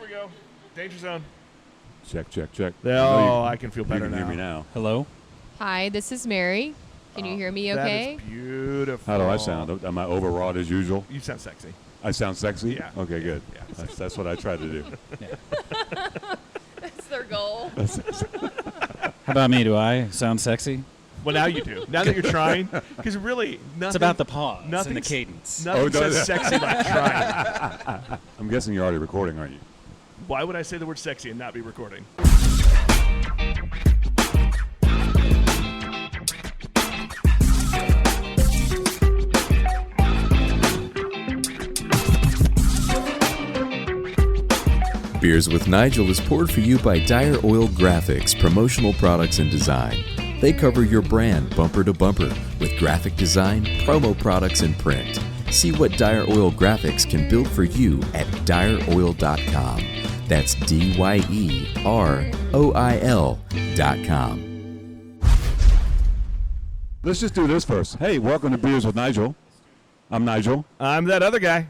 we go. Danger zone. Check, check, check. Oh, I can feel better you can now. hear me now. Hello? Hi, this is Mary. Can you hear me okay? That is beautiful. How do I sound? Am I overwrought as usual? You sound sexy. I sound sexy? Yeah. Okay, good. Yeah. That's what I try to do. That's their goal. How about me? Do I sound sexy? Well, now you do. Now that you're trying. Because really, nothing. It's about the pause and the nothing's- cadence. Nothing says sexy like trying. I'm guessing you're already recording, aren't you? Why would I say the word sexy and not be recording? Beers with Nigel is poured for you by Dire Oil Graphics, promotional products and design. They cover your brand bumper to bumper with graphic design, promo products, and print. See what Dire Oil Graphics can build for you at direoil.com. That's DYEROIL.com. Let's just do this first. Hey, welcome to Beers with Nigel. I'm Nigel. I'm that other guy.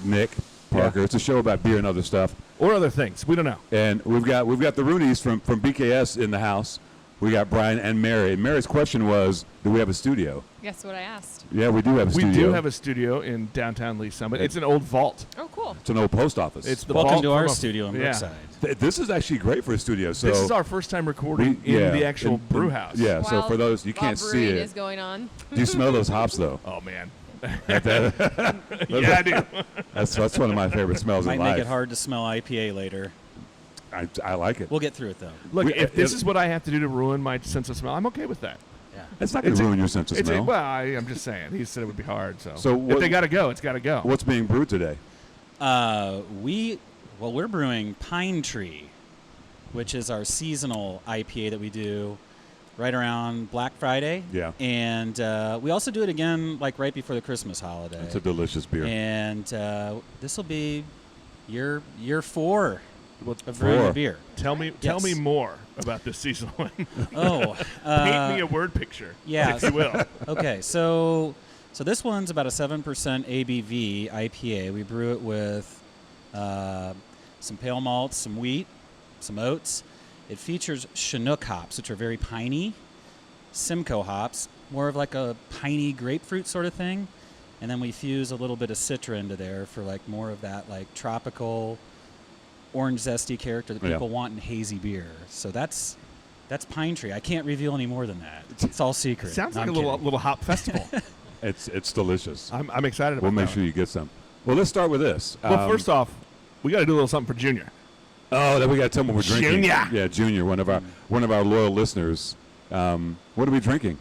Nick Parker. Yeah. It's a show about beer and other stuff. Or other things. We don't know. And we've got the Roonies from BKS in the house. We got Brian and Mary. And Mary's question was, do we have a studio? Guess what I asked? Yeah, we do have a studio. We do have a studio in downtown Lee Summit. It's an old vault. Oh, cool. It's an old post office. It's the Welcome vault to our from a- studio in yeah. Brookside. This is actually great for a studio. So This is our first time recording in the actual brew house. Yeah, so While- for those, you while can't see brewing it. is going on. Do you smell those hops, though? Oh, man. That- Yeah, I do. That's one of my favorite smells Might in make life. it hard to smell IPA later. I like it. We'll get through it, though. Look, We- if this is what I have to do to ruin my sense of smell, I'm okay with that. Yeah. It's not going to ruin your sense of smell. Well, I'm just saying. He said it would be hard. So So if what- they got to go, it's got to go. What's being brewed today? We're brewing Pine Tree, which is our seasonal IPA that we do right around Black Friday. Yeah. And we also do it again, like right before the Christmas holiday. It's a delicious beer. And this will be year 4 of Four. brewing the beer. Tell me more about this seasonal one. Oh, Paint me a word picture, yeah. if you will. Okay, so this one's about a 7% ABV IPA. We brew it with some pale malts, some wheat, some oats. It features Chinook hops, which are very piney, Simcoe hops, more of like a piney grapefruit sort of thing. And then we fuse a little bit of Citra into there for like more of that like tropical orange zesty character that people want in hazy beer. So that's Pine Tree. I can't reveal any more than that. It's all secret. Sounds No, like a I'm little kidding. little hop festival. It's delicious. I'm excited about We'll make that sure you get some. Well, let's start with this. one. Well, first off, we got to do a little something for Junior. Oh, then we got to tell them what we're drinking. Junior. Yeah, Junior, one of our loyal listeners. What are we drinking?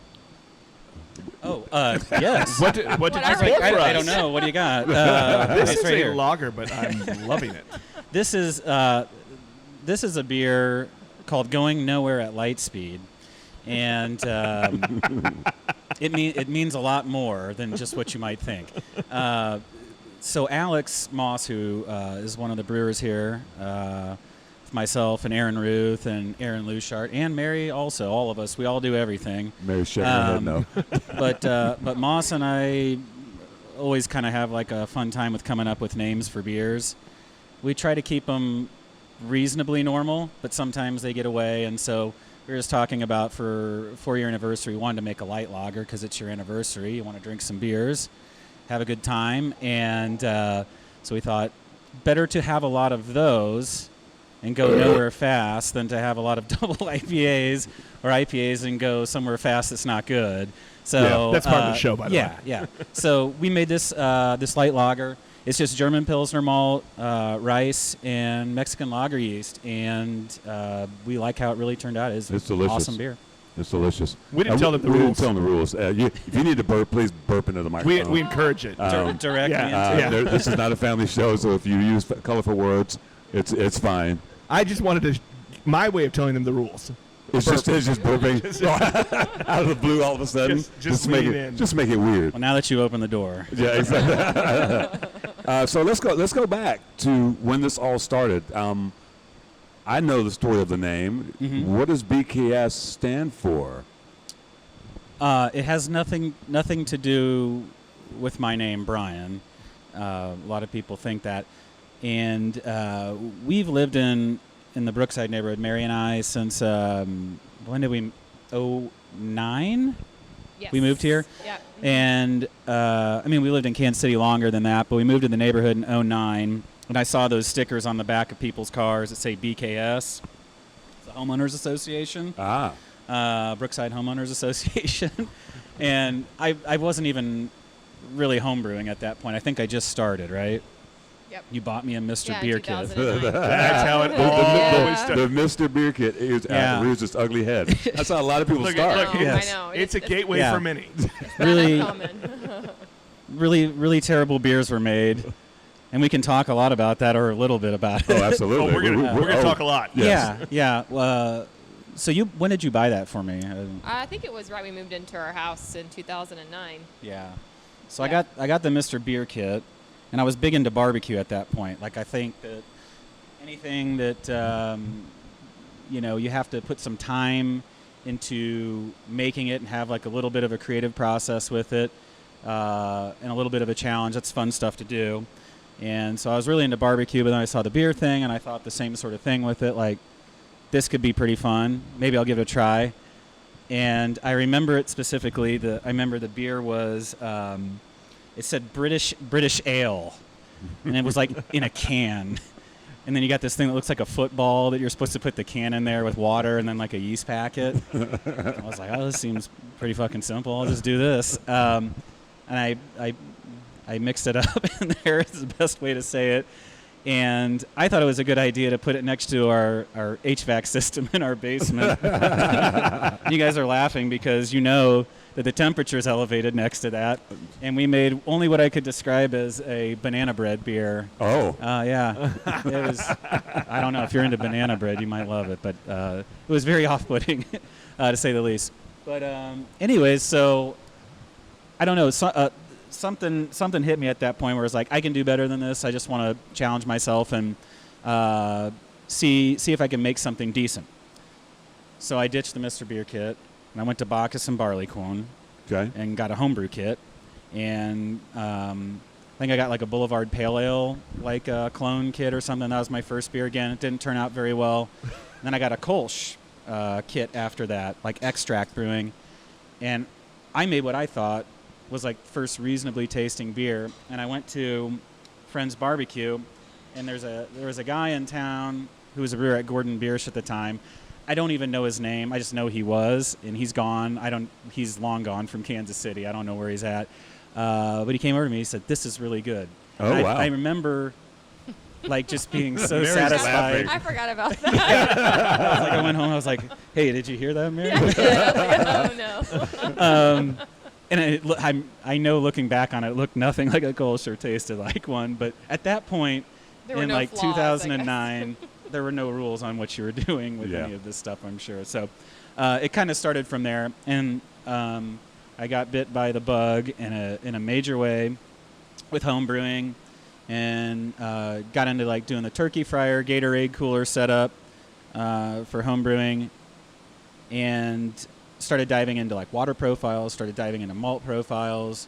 Oh, yes. What did you What pour are for we- us? I don't know. What do you got? This it's is right a here. lager, but I'm loving it. This is a beer called Going Nowhere at Light Speed, and it means a lot more than just what you might think. So Alex Moss, who is one of the brewers here, myself and Aaron Ruth and Aaron Lushart and Mary also, all of us, we all do everything. Mary's shaking her head no. But Moss and I always kind of have like a fun time with coming up with names for beers. We try to keep them reasonably normal, but sometimes they get away. And so we were just talking about for 4-year anniversary, we wanted to make a light lager because it's your anniversary. You want to drink some beers, have a good time. And so we thought better to have a lot of those and go nowhere fast than to have a lot of double IPAs or IPAs and go somewhere fast that's not good. So Yeah, that's part of the show, by the way. Yeah. So we made this light lager. It's just German Pilsner malt, rice, and Mexican lager yeast, and we like how it really turned out. It's delicious. Awesome beer. It's delicious. We didn't tell them the we rules. didn't tell them the rules. If you need to burp, please burp into the microphone. We encourage it. Directly yeah. into it. This is not a family show, so if you use colorful words, it's fine. I just wanted to my way of telling them the rules. It's just burping out of the blue all of a sudden. Just make lean it in. just make it weird. Well, now that you open the door. Yeah, exactly. So let's go back to when this all started. I know the story of the name. Mm-hmm. What does BKS stand for? It has nothing to do with my name, Brian. A lot of people think that. And we've lived in the Brookside neighborhood, Mary and I, since when did we? 2009. Yes. We moved here. Yeah. And I mean, we lived in Kansas City longer than that, but we moved to the neighborhood in 2009. And I saw those stickers on the back of people's cars that say BKS, the Homeowners Association. Brookside Homeowners Association. And I wasn't even really homebrewing at that point. I think I just started, right? Yep. You bought me a Mr. Yeah, Beer in kit. 2009. That's how it always started. The Mr. Beer kit is Yeah. rears its ugly head. That's how a lot of people Look, start. look, Yes. I know. It's a gateway Yeah. for many. Really, Common. really terrible beers were made. And we can talk a lot about that, or a little bit about it. Oh, absolutely. Oh, we're gonna talk a lot. Yes. Yeah. So when did you buy that for me? I think it was right. We moved into our house in 2009. Yeah. So Yeah. I got the Mr. Beer kit, and I was big into barbecue at that point. Like, I think that anything that you have to put some time into making it and have like a little bit of a creative process with it, and a little bit of a challenge. That's fun stuff to do. And so I was really into barbecue, but then I saw the beer thing, and I thought the same sort of thing with it. Like, this could be pretty fun. Maybe I'll give it a try. And I remember it specifically. I remember the beer was, it said British Ale, and it was like in a can. And then you got this thing that looks like a football that you're supposed to put the can in there with water and then like a yeast packet. I was like, oh, this seems pretty fucking simple. I'll just do this. And I mixed it up in there is the best way to say it. And I thought it was a good idea to put it next to our HVAC system in our basement. You guys are laughing because you know that the temperature is elevated next to that. And we made only what I could describe as a banana bread beer. Oh. Yeah. It was, I don't know, if you're into banana bread, you might love it. But it was very off-putting, to say the least. But anyways, so I don't know. Something hit me at that point where it's like, I can do better than this. I just want to challenge myself and see if I can make something decent. So I ditched the Mr. Beer kit, and I went to Bacchus and Barleycorn and got a homebrew kit. And I think I got like a Boulevard Pale Ale, like a clone kit or something. That was my first beer. Again, it didn't turn out very well. And then I got a Kolsch kit after that, like extract brewing. And I made what I thought was like first reasonably tasting beer. And I went to Friend's Barbecue, and there was a guy in town who was a brewer at Gordon Biersch at the time. I don't even know his name. I just know he was, and he's gone. He's long gone from Kansas City. I don't know where he's at. But he came over to me. He said, "This is really good." Oh, and wow. I remember like just being so Mary's satisfied. laughing. I forgot about that. I went home. I was like, "Hey, did you hear that, Mary?" Oh no. And I know looking back on it, it looked nothing like a Kolsch or tasted like one. But at that point, There were in no like flaws, I 2009, there were no rules on what you were doing with any of this stuff, I'm sure. So it kind of started from there. And I got bit by the bug in a major way with home brewing, and got into like doing the turkey fryer, Gatorade cooler setup for home brewing, and started diving into like water profiles, started diving into malt profiles,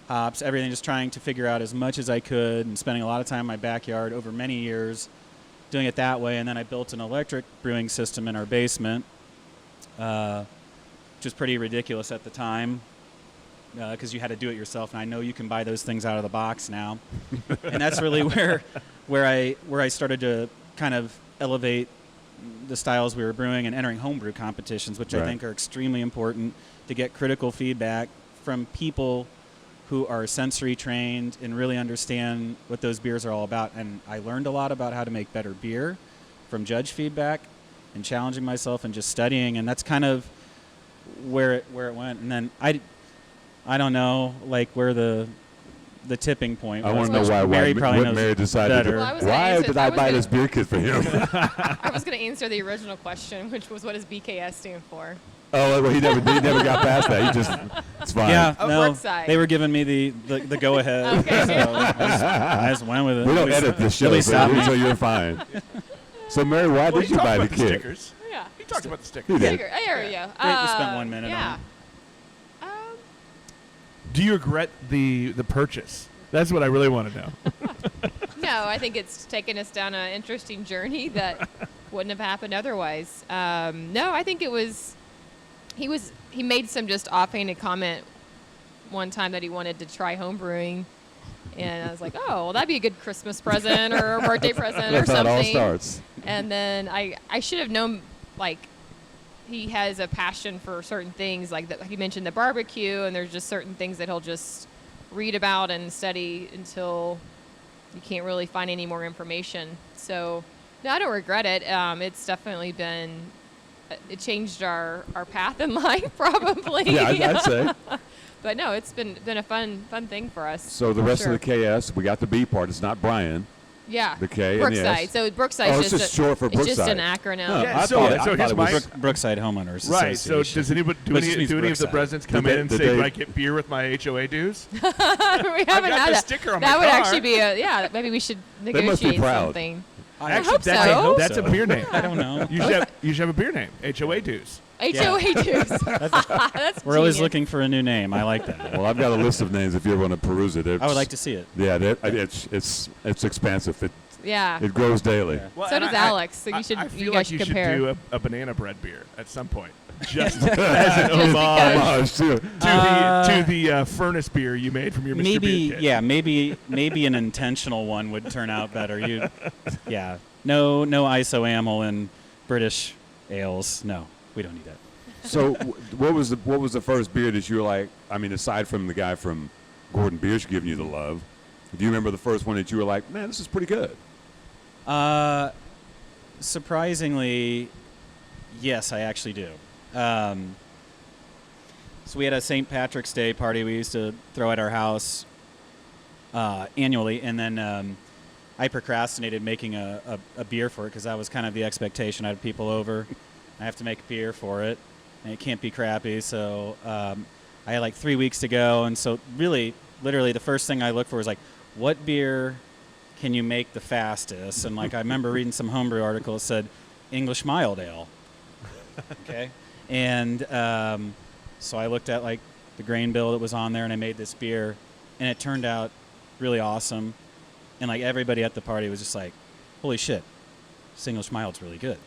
hops, everything, just trying to figure out as much as I could, and spending a lot of time in my backyard over many years doing it that way. And then I built an electric brewing system in our basement, which was pretty ridiculous at the time because you had to do it yourself. And I know you can buy those things out of the box now. And that's really where I started to kind of elevate the styles we were brewing and entering homebrew competitions, which I think are extremely important to get critical feedback from people who are sensory trained and really understand what those beers are all about. And I learned a lot about how to make better beer from judge feedback and challenging myself and just studying. And that's kind of where it went. And then I don't know, like where the tipping point was. I want to know why Mary probably knows Mary decided better. to. Well, I was Why gonna did answer- I I was buy gonna- this beer kit for him? I was going to answer the original question, which was, what does BKS stand for? Oh, well, he never got past that. It's fine. Yeah, Oh, no, Brookside. they were giving me the go ahead. Okay. So I just went with it. We don't Nobody- edit this show, nobody so, stopped me. so you're fine. So, Mary, why Well, did he you talked buy the about the kit? stickers. Yeah. He talked about the You stickers. did. There we go. Great, you spent 1 minute yeah. on Do you regret the purchase? That's what I really want to know. No, I think it's taken us down an interesting journey that wouldn't have happened otherwise. No, I think it was. He made some just offhanded comment one time that he wanted to try home brewing, and I was like, oh, well, that'd be a good Christmas present or a birthday present or That's how something. it all starts. And then I should have known, like, he has a passion for certain things, like he mentioned the barbecue, and there's just certain things that he'll just read about and study until you can't really find any more information. So, no, I don't regret it. It's definitely been, it changed our path in life, probably. Yeah, I'd say. But no, it's been a fun thing for us. So the rest of the KS, we got the B part. It's not Brian. Yeah. The K and Brookside. the S. So Brookside Oh, is it's just short for It's just an Brookside. acronym. Oh, Yeah, I so thought here's it my was- Brookside Homeowners Right. So Association. does anybody But it just means do any of the Brookside. presidents come Did in they- and did say, they- "Do I get beer with my HOA dues?" We haven't got had the that. sticker on my That would car. actually be maybe we should must be negotiate proud. something. Actually, hope that's so. that's a beer name. I don't know. You should have a beer name. HOA dues. HOA dues. That's We're always genius. looking for a new name. I like that. Well, I've got a list of names if you ever want to peruse it. I would like to see it. Yeah, it's expansive. Yeah. It grows daily. Yeah. Well, So and does Alex, so you should- I you feel guys like should you compare. should do a banana bread beer at some point, just as an homage Too. to the furnace beer you made from your Mr. Maybe, Beer kit. yeah, maybe an intentional one would turn out better. Yeah, no isoamyl in British ales. No, we don't need that. So, what was the first beer that you were like? I mean, aside from the guy from Gordon Beers giving you the love, do you remember the first one that you were like, man, this is pretty good? Surprisingly, yes, I actually do. So we had a St. Patrick's Day party we used to throw at our house annually, and then I procrastinated making a beer for it because that was kind of the expectation. I had people over. I have to make a beer for it, and it can't be crappy. So I had like 3 weeks to go, and so really, literally, the first thing I looked for was like, what beer can you make the fastest? And like I remember reading some homebrew article that said English mild ale. Okay, and so I looked at like the grain bill that was on there, and I made this beer, and it turned out really awesome. And like everybody at the party was just like, "Holy shit, this English mild's really good.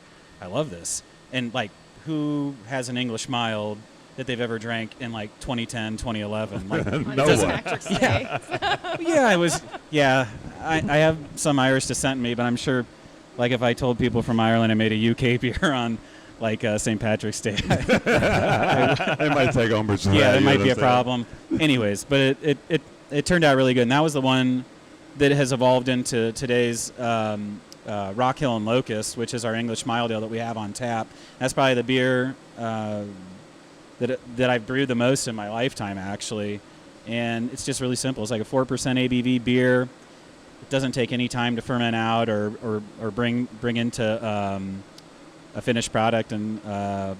I love this." And like, who has an English mild that they've ever drank in like 2010, 2011? Like, No St. one. Patrick's Day. yeah, I was. Yeah, I have some Irish descent in me, but I'm sure, like, if I told people from Ireland I made a UK beer on, like, St. Patrick's Day, They might take umbrage. to yeah, that, there you might be a understand? problem. Anyways, but it turned out really good, and that was the one that has evolved into today's Rock Hill and Locust, which is our English mild ale that we have on tap. That's probably the beer that I've brewed the most in my lifetime, actually. And it's just really simple. It's like a 4% ABV beer. It doesn't take any time to ferment out or bring into a finished product, and I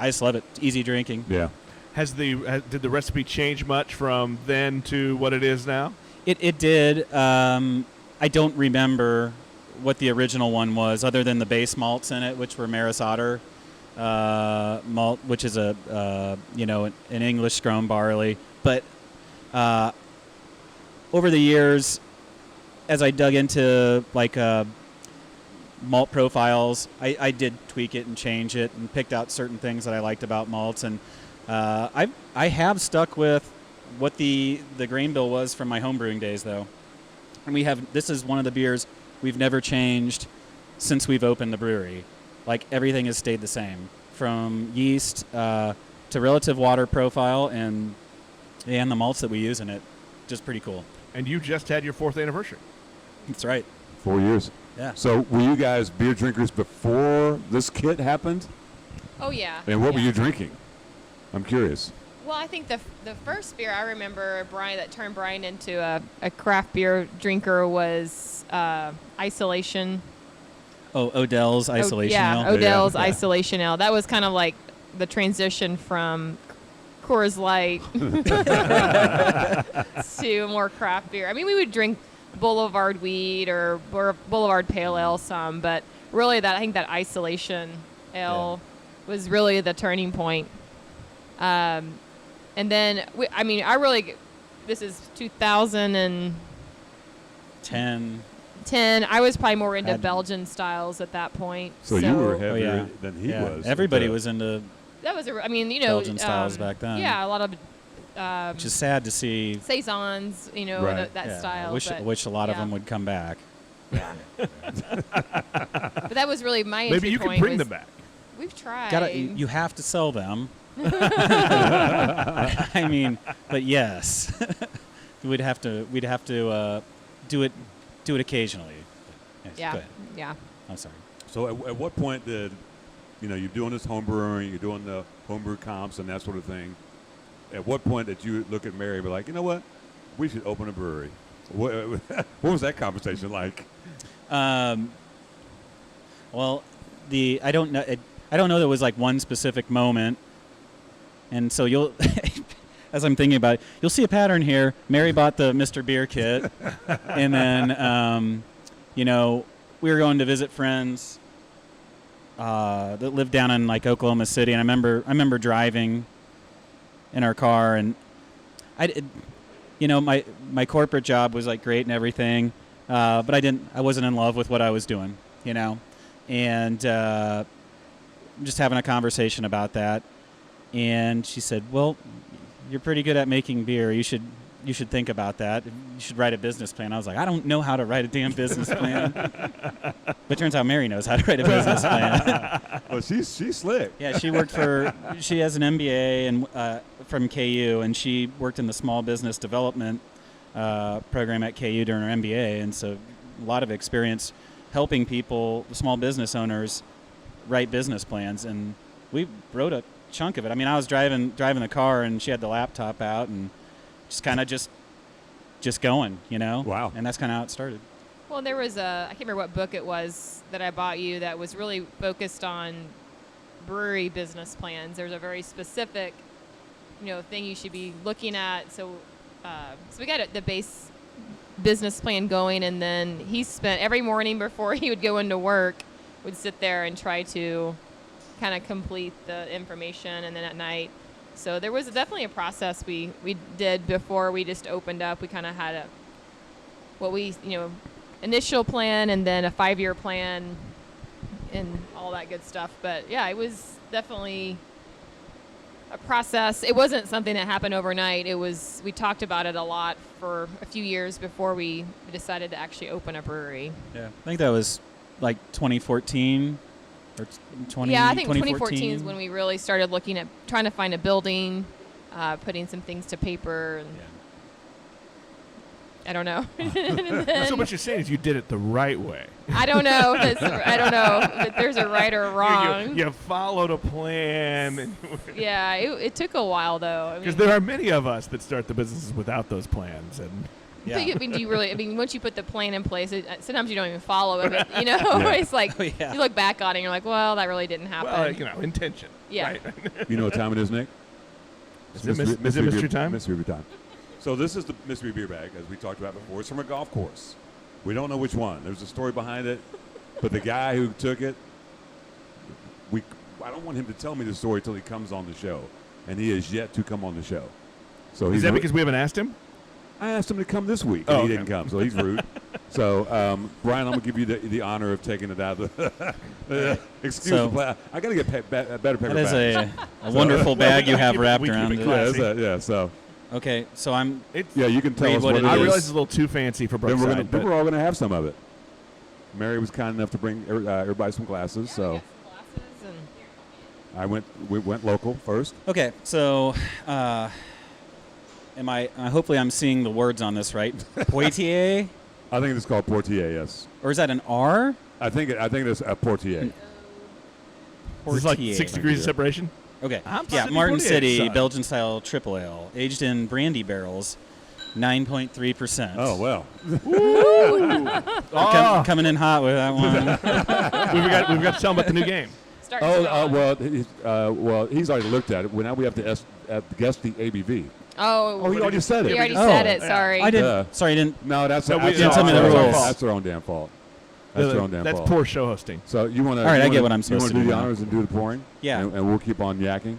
just love it. It's easy drinking. Yeah. Did the recipe change much from then to what it is now? It did. I don't remember what the original one was, other than the base malts in it, which were Maris Otter malt, which is an English grown barley. But over the years, as I dug into like malt profiles, I did tweak it and change it and picked out certain things that I liked about malts. And I have stuck with what the grain bill was from my homebrewing days, though. And this is one of the beers we've never changed since we've opened the brewery. Like, everything has stayed the same, from yeast to relative water profile and the malts that we use in it. Just pretty cool. And you just had your 4th anniversary. That's right. 4 years. Yeah. So, were you guys beer drinkers before this kit happened? Oh, yeah. And what were Yeah. you drinking? I'm curious. Well, I think the first beer I remember, that turned Brian into a craft beer drinker was Isolation. Oh, Odell's Isolation Ale. Odell's Yeah. Isolation Ale. That was kind of like the transition from Coors Light to more craft beer. I mean, we would drink Boulevard Wheat or Boulevard Pale Ale some, but really I think that Isolation Ale was really the turning point. And then, this is 2010. 10. I was probably more into Had- Belgian styles at that point. So you were heavier yeah. than he Yeah. was. Everybody was into, That was I mean, Belgian styles back then. Yeah, a lot of which is sad to see. saisons, Right. that Yeah, style. I wish a lot of yeah. them would come back. Yeah. But that was really my entry Maybe you point. can bring was- them back. We've tried. You have to sell them. I mean, but yes, we'd have to do it occasionally. Yes, yeah. go ahead. Yeah. I'm sorry. So at what point did, you're doing this home brewing, you're doing the homebrew comps and that sort of thing. At what point did you look at Mary and be like, you know what, we should open a brewery? What was that conversation like? Well, I don't know. I don't know there was like one specific moment, and so you'll, as I'm thinking about it, you'll see a pattern here. Mary bought the Mr. Beer kit, and then, we were going to visit friends that lived down in like Oklahoma City, and I remember driving in our car, and my corporate job was like great and everything, but I wasn't in love with what I was doing, and just having a conversation about that, and she said, "Well, you're pretty good at making beer. You should think about that. You should write a business plan." I was like, "I don't know how to write a damn business plan." But it turns out Mary knows how to write a business plan. Well, she's slick. Yeah, she has an MBA and from KU, and she worked in the small business development program at KU during her MBA, and so a lot of experience helping people, the small business owners, write business plans. And we wrote a chunk of it. I mean, I was driving the car, and she had the laptop out, and just kind of just going, Wow. And that's kind of how it started. Well, there was I can't remember what book it was that I bought you that was really focused on brewery business plans. There's a very specific, thing you should be looking at. So we got the base business plan going, and then he spent every morning before he would go into work, would sit there and try to kind of complete the information, and then at night. So there was definitely a process we did before we just opened up. We kind of had initial plan, and then a 5-year plan and all that good stuff. But yeah, it was definitely a process. It wasn't something that happened overnight. We talked about it a lot for a few years before we decided to actually open a brewery. Yeah, I think that was like 2014 or 20. Yeah, I think 2014 is when we really started looking at trying to find a building, putting some things to paper. And I don't know. So what you're saying is you did it the right way. I don't know. I don't know if there's a right or wrong. You followed a plan. Yeah, it took a while though. Because there are many of us that start the businesses without those plans, and Yeah. do you really? I mean, once you put the plan in place, sometimes you don't even follow it. But, Yeah. it's like Oh, yeah. you look back on it, and you're like, well, that really didn't happen. intention. Yeah. Right? You know what time it is, Nick? Is it mystery time? Mystery beer time. So this is the mystery beer bag, as we talked about before. It's from a golf course. We don't know which one. There's a story behind it, but the guy who took it, I don't want him to tell me the story till he comes on the show, and he is yet to come on the show. So Is that because we haven't asked him? I asked him to come this week, Oh, and he okay. didn't come, so he's rude. So, Brian, I'm going to give you the honor of taking it out of the excuse me. I got to get better paper That is bags. a wonderful bag you have keep it- wrapped we keep around it it. classy. Yeah, so Okay, so I'm yeah, you can tell Read us what what it it I is. is. realize it's a little too fancy for Then Brookside. we're all going to have some of it. Mary was kind enough to bring everybody some glasses, so we went local first. okay. So, hopefully I'm seeing the words on this right. Poitier, I think it's called Poitier. Yes, or is that an R? I think it's a Poitier. Is this like Poitier. 6 degrees of separation? Okay. I'm Yeah, City Martin Poitier, City son. Belgian style triple ale, aged in brandy barrels, 9.3%. Oh well. Coming in hot with that one. we've got to tell him about the new game. Well, he's already looked at it. Well, now we have to guess the ABV. Oh, He already said it. he already Oh. said it. Sorry. I didn't. Yeah. Sorry, I didn't. No, that's No, we that's didn't tell me the that's rules. That's their own damn fault. That's their own damn That's fault. poor show hosting. So you want to? All right, I get what I'm supposed you to wanna do do the now. honors and do the pouring. Yeah. And we'll keep on yakking.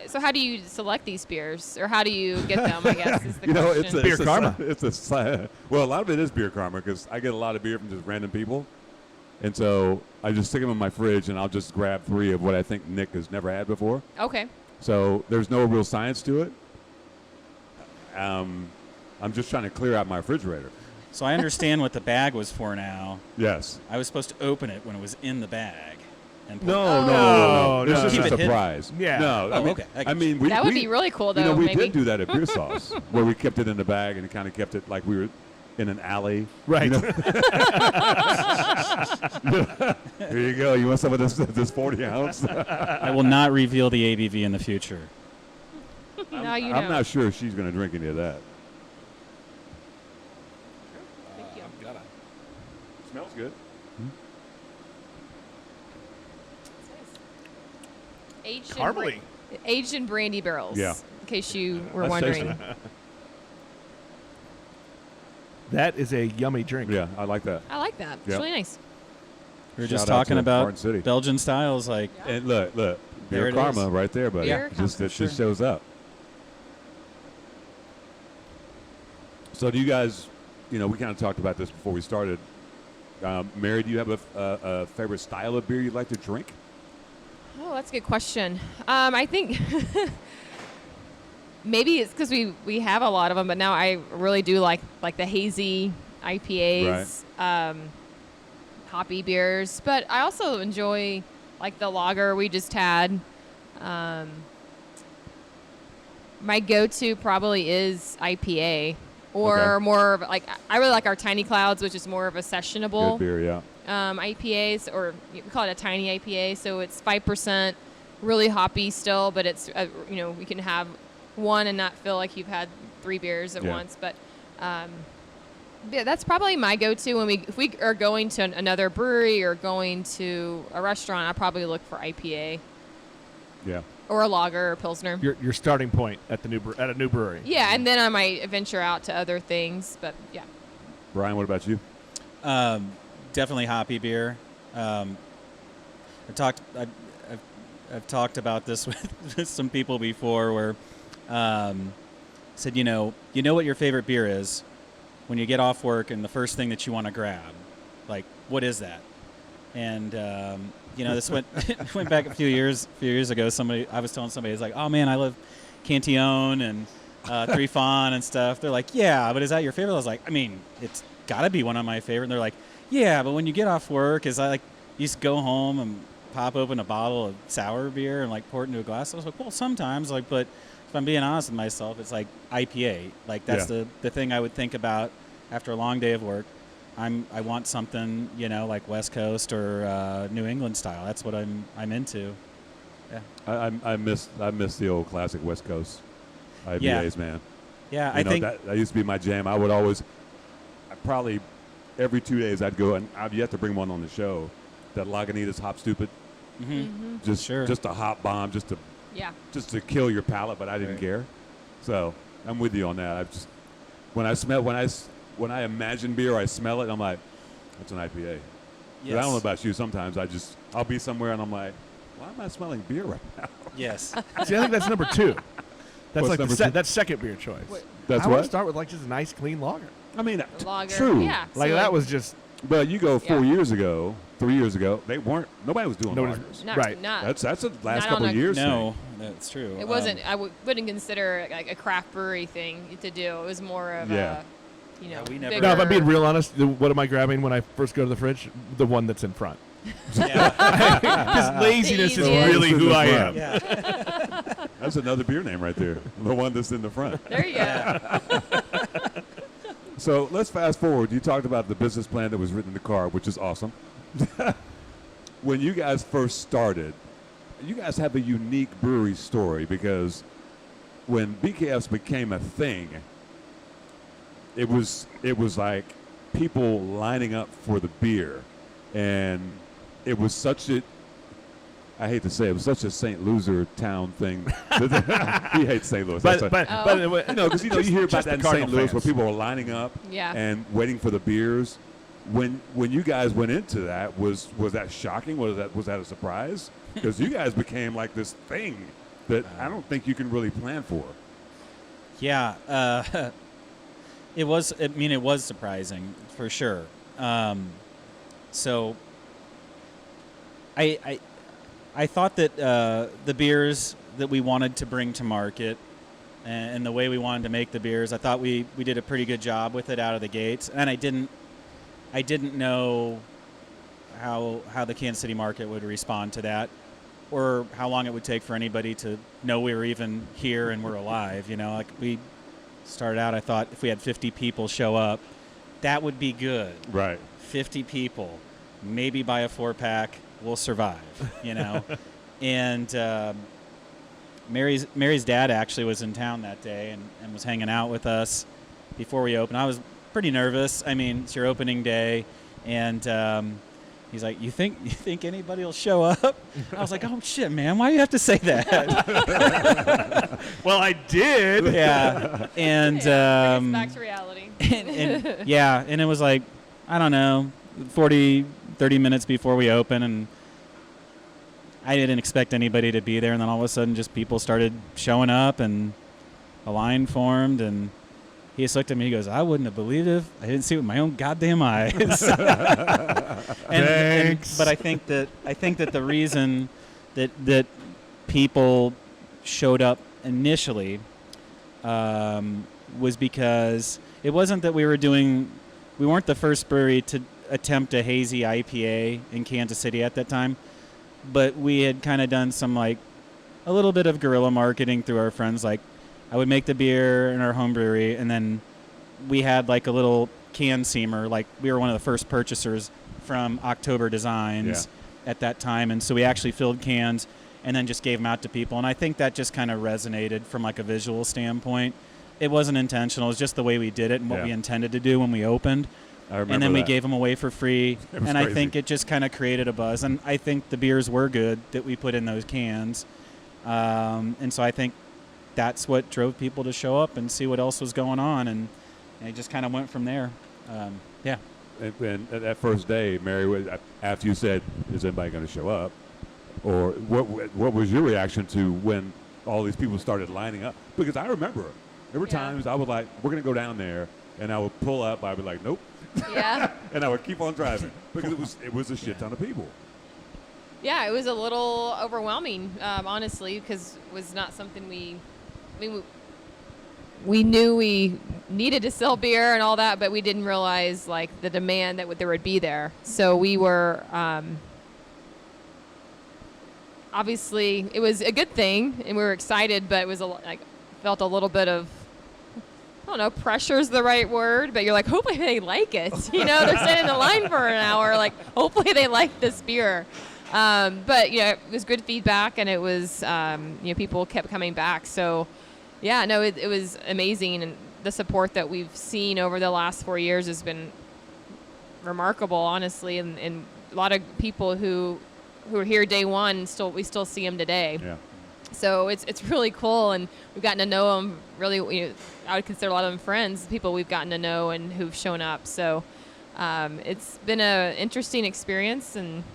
So how do you select these beers, or how do you get them? I guess is the You know, question. it's Beer karma. Well, a lot of it is beer karma because I get a lot of beer from just random people, and so I just stick them in my fridge and I'll just grab 3 of what I think Nick has never had before. Okay. So there's no real science to it. I'm just trying to clear out my refrigerator. So I understand what the bag was for now. Yes. I was supposed to open it when it was in the bag. And pour No, it. no. This is Keep a it hidden. surprise. Yeah. No, I Oh, mean, okay. I mean, we, That would we- be really cool, though. You know, we maybe. did do that at Beer Sauce, where we kept it in the bag and kind of kept it like we were in an alley. Right. You know? Here you go. You want some of this 40 ounce? I will not reveal the ABV in the future. Now you know. I'm not sure she's going to drink any of that. Thank you. Smells good. Caramely. Aged in brandy barrels. Yeah. In case you were That's wondering. tasty. That is a yummy drink. Yeah, I like that. I like that. It's Yeah. really nice. We were Shout just out talking to about Garden City. Belgian styles, like And look, There beer it karma is. right there, buddy. Beer Just karma. it just shows up. So do you guys, you know, we kind of talked about this before we started. Mary, do you have a favorite style of beer you'd like to drink? Oh, that's a good question. I think maybe it's because we have a lot of them, but now I really do like the hazy IPAs, hoppy beers. But I also enjoy like the lager we just had. My go-to probably is IPA, or Okay. more of like I really like our Tiny Clouds, which is more of a sessionable. Good beer, yeah. IPAs, or we call it a tiny IPA. So it's 5%, really hoppy still, but it's you know, we can have one and not feel like you've had 3 beers at Yeah. once. But yeah, that's probably my go-to when if we are going to another brewery or going to a restaurant. I probably look for IPA Yeah. or a lager or pilsner. Your starting point at the at a new brewery. Yeah, and then I might venture out to other things. But yeah. Brian, what about you? definitely hoppy beer. I've talked about this with some people before, where said, you know what your favorite beer is when you get off work and the first thing that you want to grab, like, what is that? And this went back a few years ago. I was telling somebody, it's like, oh man, I love Cantillon and Three Fawn and stuff. They're like, yeah, but is that your favorite? I was like, I mean, it's got to be one of my favorite. And they're like, yeah, but when you get off work, is I like used to go home and pop open a bottle of sour beer and like pour it into a glass. I was like, well, sometimes, like, but if I'm being honest with myself, it's like IPA. Like that's the thing I would think about after a long day of work. I want something, like West Coast or New England style. That's what I'm into. Yeah. I miss the old classic West Coast IPAs, man. Yeah, I think that used to be my jam. I probably every 2 days I'd go, and I've yet to bring one on the show. That Lagunitas Hop Stupid, just a hop bomb, just to kill your palate. But I didn't care, so I'm with you on that. When I imagine beer, I smell it, and I'm like, that's an IPA. Yes. But I don't know about you. Sometimes I'll be somewhere and I'm like, why am I smelling beer right now? Yes. See, I think that's number 2. That's What's like number 2? that's second beer choice. That's I want what? to start with like just a nice clean lager. I mean, Lager. true. Yeah. Like so that was just But you go 3 years ago, nobody was doing Nobody's- lagers. not, Right. Not, That's the last not couple on of a- years. No, that's true. It wasn't. I wouldn't consider like a craft brewery thing to do. It was more of Yeah. we we never. never- no. If I'm being real honest, what am I grabbing when I first go to the fridge? The one that's in front. Yeah. Because laziness is easiest. really who I am. Yeah. That's another beer name right there. The one that's in the front. There you go. So let's fast forward. You talked about the business plan that was written in the car, which is awesome. When you guys first started, you guys have a unique brewery story because when BKS became a thing, it was like people lining up for the beer, and it was such I hate to say it was such a St. Loser town thing. He hates St. Louis. But Because you hear about just that in the Cardinal St. Louis where fans. people are lining up Yeah. and waiting for the beers. When you guys went into that, was that shocking? Was that a surprise? Because you guys became like this thing. that I don't think you can really plan for. Yeah, it was. I mean, it was surprising for sure. So, I thought that the beers that we wanted to bring to market and the way we wanted to make the beers, I thought we did a pretty good job with it out of the gates. And I didn't know how the Kansas City market would respond to that, or how long it would take for anybody to know we were even here and we're alive. You know, like we started out, I thought if we had 50 people show up, that would be good. Right. 50 people, maybe buy a 4-pack, we'll survive, you know. And Mary's dad actually was in town that day and was hanging out with us before we opened. I was pretty nervous. I mean, it's your opening day, and he's like, "You think anybody will show up?" I was like, "Oh shit, man! Why do you have to say that?" Well, I did. Yeah, and Bring us back to reality. and yeah, and it was like, I don't know, 30 minutes before we open, and I didn't expect anybody to be there, and then all of a sudden just people started showing up and a line formed, and he just looked at me, he goes, "I wouldn't have believed it. I didn't see it with my own goddamn eyes." Thanks. But I think that the reason that people showed up initially was because it wasn't that we weren't the first brewery to attempt a hazy IPA in Kansas City at that time, but we had kind of done some like a little bit of guerrilla marketing through our friends. Like I would make the beer in our home brewery, and then we had like a little can seamer. Like we were one of the first purchasers from October Designs at that time, and so we actually filled cans and then just gave them out to people. And I think that just kind of resonated from like a visual standpoint. It wasn't intentional. It was just the way we did it and what we intended to do when we opened. I remember and then we that. gave them away for free. And crazy. I think it just kind of created a buzz. And I think the beers were good that we put in those cans. And so I think that's what drove people to show up and see what else was going on. And it just kind of went from there. Yeah. And that first day, Mary, after you said, "Is anybody going to show up?" or what was your reaction to when all these people started lining up? Because I remember there were times I was like, "We're going to go down there," and I would pull up. I'd be like, "Nope," Yeah. and I would keep on driving because it was a shit ton of people. Yeah, it was a little overwhelming, honestly, because it was not something we knew we needed to sell beer and all that, but we didn't realize like the demand that there would be there. So we were obviously it was a good thing, and we were excited, but it was felt a little bit of, I don't know, pressure's the right word, but you're like, hopefully they like it. You know, they're standing in the line for an hour, like hopefully they like this beer. But you know, it was good feedback, and it was people kept coming back. So yeah, no, it was amazing, and the support that we've seen over the last 4 years has been remarkable, honestly. And a lot of people who were here day one, we still see them today. Yeah. So it's really cool, and we've gotten to know them. Really, I would consider a lot of them friends, people we've gotten to know and who've shown up. So it's been an interesting experience, and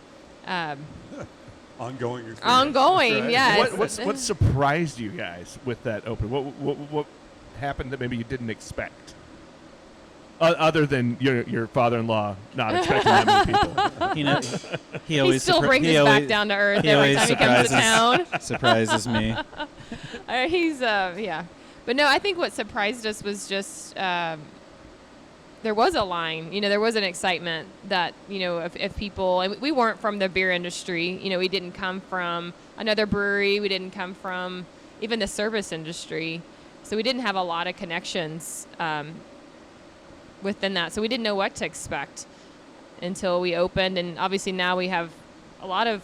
Ongoing experience. ongoing, Right. yes. What surprised you guys with that open? What happened that maybe you didn't expect? Other than your father-in-law not expecting that many people. You know, he He always still brings us back down to earth he every always time he comes to town. surprises me. He's yeah, but no, I think what surprised us was just there was a line. You know, there was an excitement that if people, and we weren't from the beer industry. You know, we didn't come from another brewery. We didn't come from even the service industry, so we didn't have a lot of connections within that. So we didn't know what to expect until we opened, and obviously now we have a lot of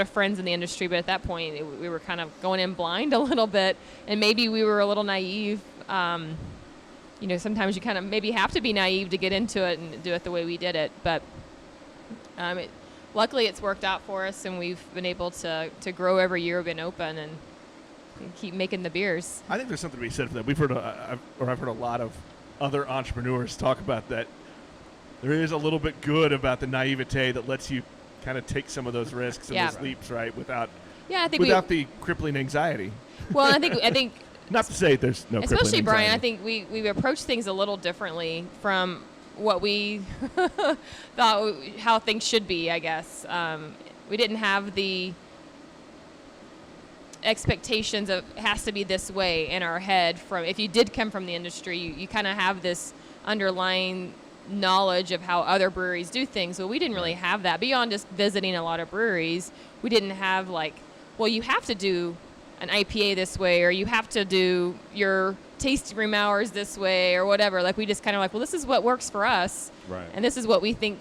friends in the industry, but at that point we were kind of going in blind a little bit, and maybe we were a little naive. Sometimes you kind of maybe have to be naive to get into it and do it the way we did it, but luckily it's worked out for us, and we've been able to grow every year we've been open and keep making the beers. I think there's something to be said for that. I've heard a lot of other entrepreneurs talk about that. There is a little bit good about the naivete that lets you kind of take some of those risks and those leaps, right, without Yeah, I think without the crippling anxiety. Well, I think Not to say there's no crippling especially Brian, I anxiety. think we approach things a little differently from what we thought how things should be, I guess. We didn't have the expectations of it has to be this way in our head. From if you did come from the industry, you kind of have this underlying knowledge of how other breweries do things. Well, we didn't really have that. Beyond just visiting a lot of breweries, we didn't have like, well, you have to do an IPA this way, or you have to do your tasting room hours this way, or whatever. Like, we just kind of like, well, this is what works for us, Right. and this is what we think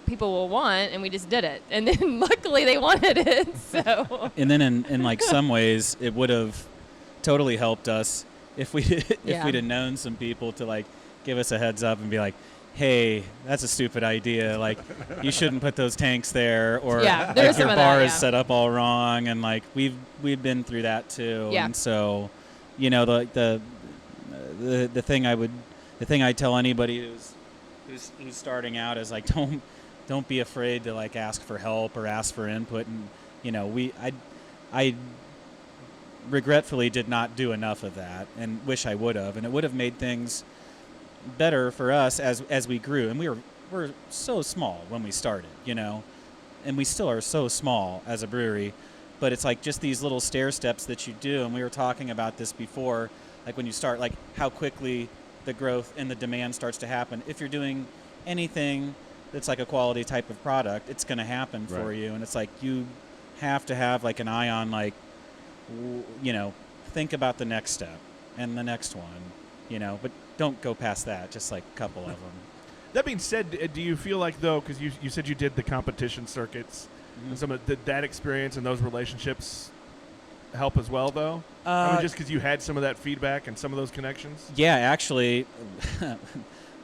people will want, and we just did it. And then luckily they wanted it. So. And then in like some ways, it would have totally helped us if we'd have known some people to like give us a heads up and be like, hey, that's a stupid idea. Like, you shouldn't put those tanks there, or Yeah, like, there's your some of bar that, is yeah. set up all wrong. And like we've been through that too. Yeah. And so, you know, the thing I tell anybody who's starting out is like, don't be afraid to like ask for help or ask for input. And you know, I regretfully did not do enough of that, and wish I would have, and it would have made things better for us as we grew. And we're so small when we started, you know, and we still are so small as a brewery, but it's like just these little stair steps that you do. And we were talking about this before, like when you start, like how quickly the growth and the demand starts to happen. If you're doing anything that's like a quality type of product, it's going to happen for Right. you. And it's like you have to have like an eye on like, you know, think about the next step and the next one, you know, but don't go past that, just like a couple of them. That being said, do you feel like, though, because you said you did the competition circuits, and some of did that experience and those relationships help as well, though? I mean, just because you had some of that feedback and some of those connections? Yeah, actually,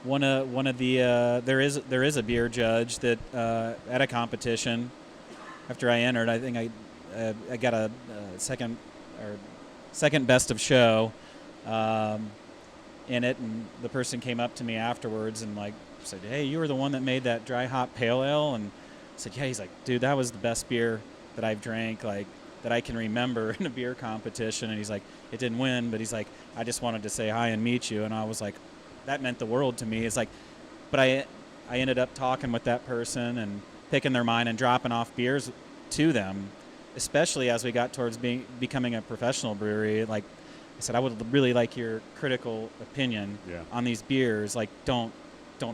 one of the there is a beer judge that at a competition. After I entered, I think I got a second best of show in it, and the person came up to me afterwards and like said, "Hey, you were the one that made that dry hop pale ale," and I said, "Yeah." He's like, "Dude, that was the best beer that I've drank, like that I can remember in a beer competition." And he's like, "It didn't win, but he's like, I just wanted to say hi and meet you." And I was like, that meant the world to me. It's like, but I ended up talking with that person and picking their mind and dropping off beers to them, especially as we got towards becoming a professional brewery. Like I said, I would really like your critical opinion on these beers. Like, don't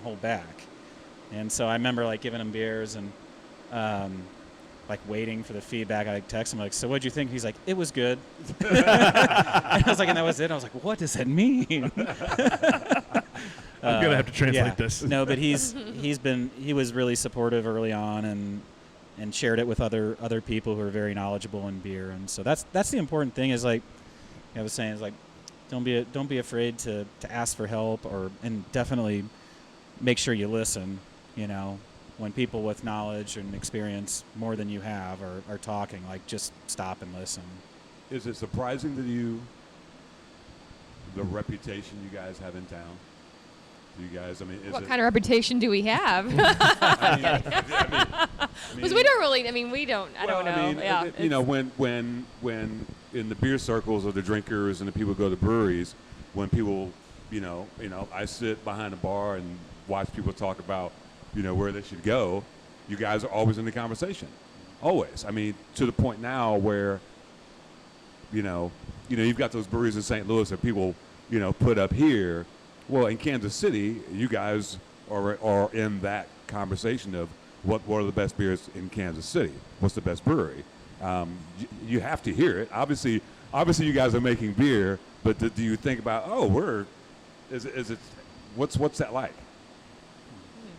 hold back. And so I remember like giving him beers and like waiting for the feedback. I like text him like, "So what'd you think?" He's like, "It was good." And I was like, and that was it. I was like, what does that mean? I'm gonna have to translate this. No, but he was really supportive early on and shared it with other people who are very knowledgeable in beer. And so that's the important thing, is like I was saying, is like don't be afraid to ask for help, and definitely make sure you listen, you know, when people with knowledge and experience more than you have are talking, like just stop and listen. Is it surprising to you the reputation you guys have in town? Do you guys, I mean, What kind of reputation do we have? Because we don't really. I mean, we don't. I don't know. I mean, yeah, you know, when in the beer circles of the drinkers and the people who go to breweries, when people, you know, I sit behind a bar and watch people talk about, you know, where they should go. You guys are always in the conversation, always. I mean, to the point now where, you know, you've got those breweries in St. Louis that people, you know, put up here. Well, in Kansas City, you guys are in that conversation of what are the best beers in Kansas City? What's the best brewery? You have to hear it. Obviously, you guys are making beer, but do you think about, is it what's that like?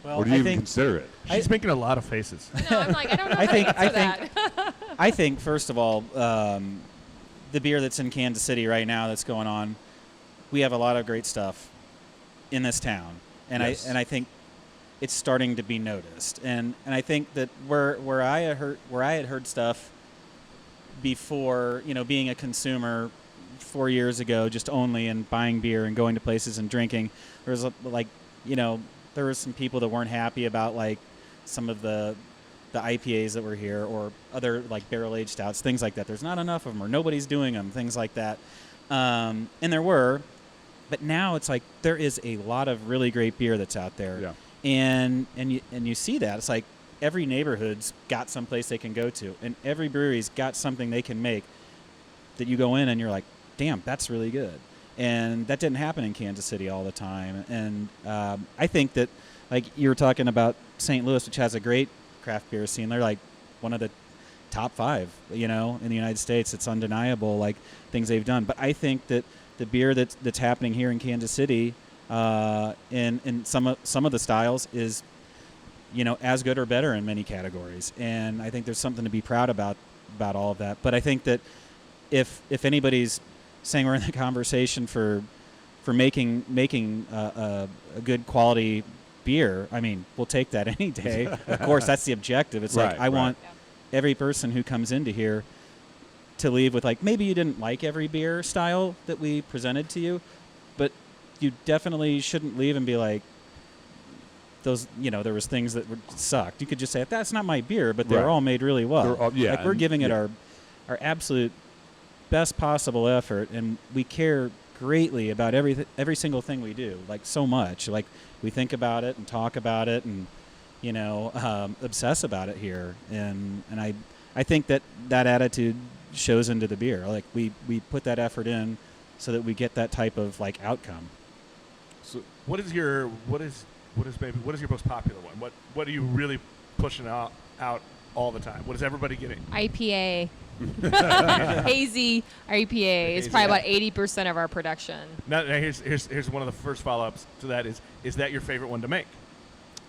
Well, Or do you even consider it? She's making a lot of faces. No, I'm like, I don't know. how to answer that. I think first of all, the beer that's in Kansas City right now that's going on, we have a lot of great stuff in this town, and Yes. I think it's starting to be noticed, and I think that where I had heard stuff before, you know, being a consumer 4 years ago, just only and buying beer and going to places and drinking, there was like, you know, there were some people that weren't happy about like some of the the IPAs that were here or other like barrel-aged stouts, things like that. There's not enough of them or nobody's doing them, things like that. And there were, but now it's like there is a lot of really great beer that's out there. Yeah. And you see that. It's like every neighborhood's got some place they can go to, and every brewery's got something they can make that you go in and you're like, damn, that's really good. And that didn't happen in Kansas City all the time. And I think that, like you were talking about St. Louis, which has a great craft beer scene. They're like one of the top 5, in the United States. It's undeniable, like things they've done. But I think that the beer that's happening here in Kansas City, in some of the styles is, as good or better in many categories. And I think there's something to be proud about all of that. But I think that if anybody's saying we're in the conversation for making a good quality beer, I mean, we'll take that any day. Of course, that's the objective. It's like I want every person who comes into here to leave with like, maybe you didn't like every beer style that we presented to you, but you definitely shouldn't leave and be like, those, there was things that sucked. You could just say, that's not my beer, but they're all made really well. Like we're giving it our absolute best possible effort, and we care greatly about every single thing we do, like so much. Like we think about it and talk about it and obsess about it here, and I think that attitude shows into the beer. Like we put that effort in so that we get that type of like outcome. So what is your most popular one? What are you really pushing out all the time? What is everybody getting? IPA. Hazy IPA is probably about 80% of our production. Now here's one of the first follow-ups to that is that your favorite one to make?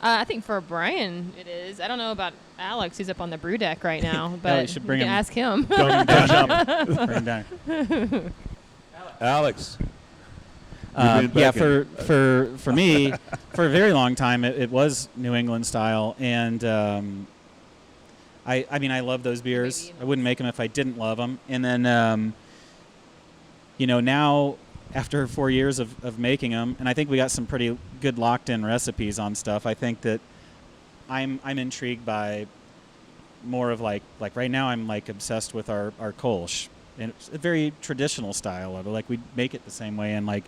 I think for Brian it is. I don't know about Alex, who's up on the brew deck right now, but you should bring you can him. ask him. Don't jump. Bring him down. Alex. For me, for a very long time, it was New England style, and I mean, I love those beers. I wouldn't make them if I didn't love them. And then, now after 4 years of making them, and I think we got some pretty good locked-in recipes on stuff. I think that I'm intrigued by more of like right now I'm like obsessed with our Kolsch, and it's a very traditional style of it. Like we make it the same way, and like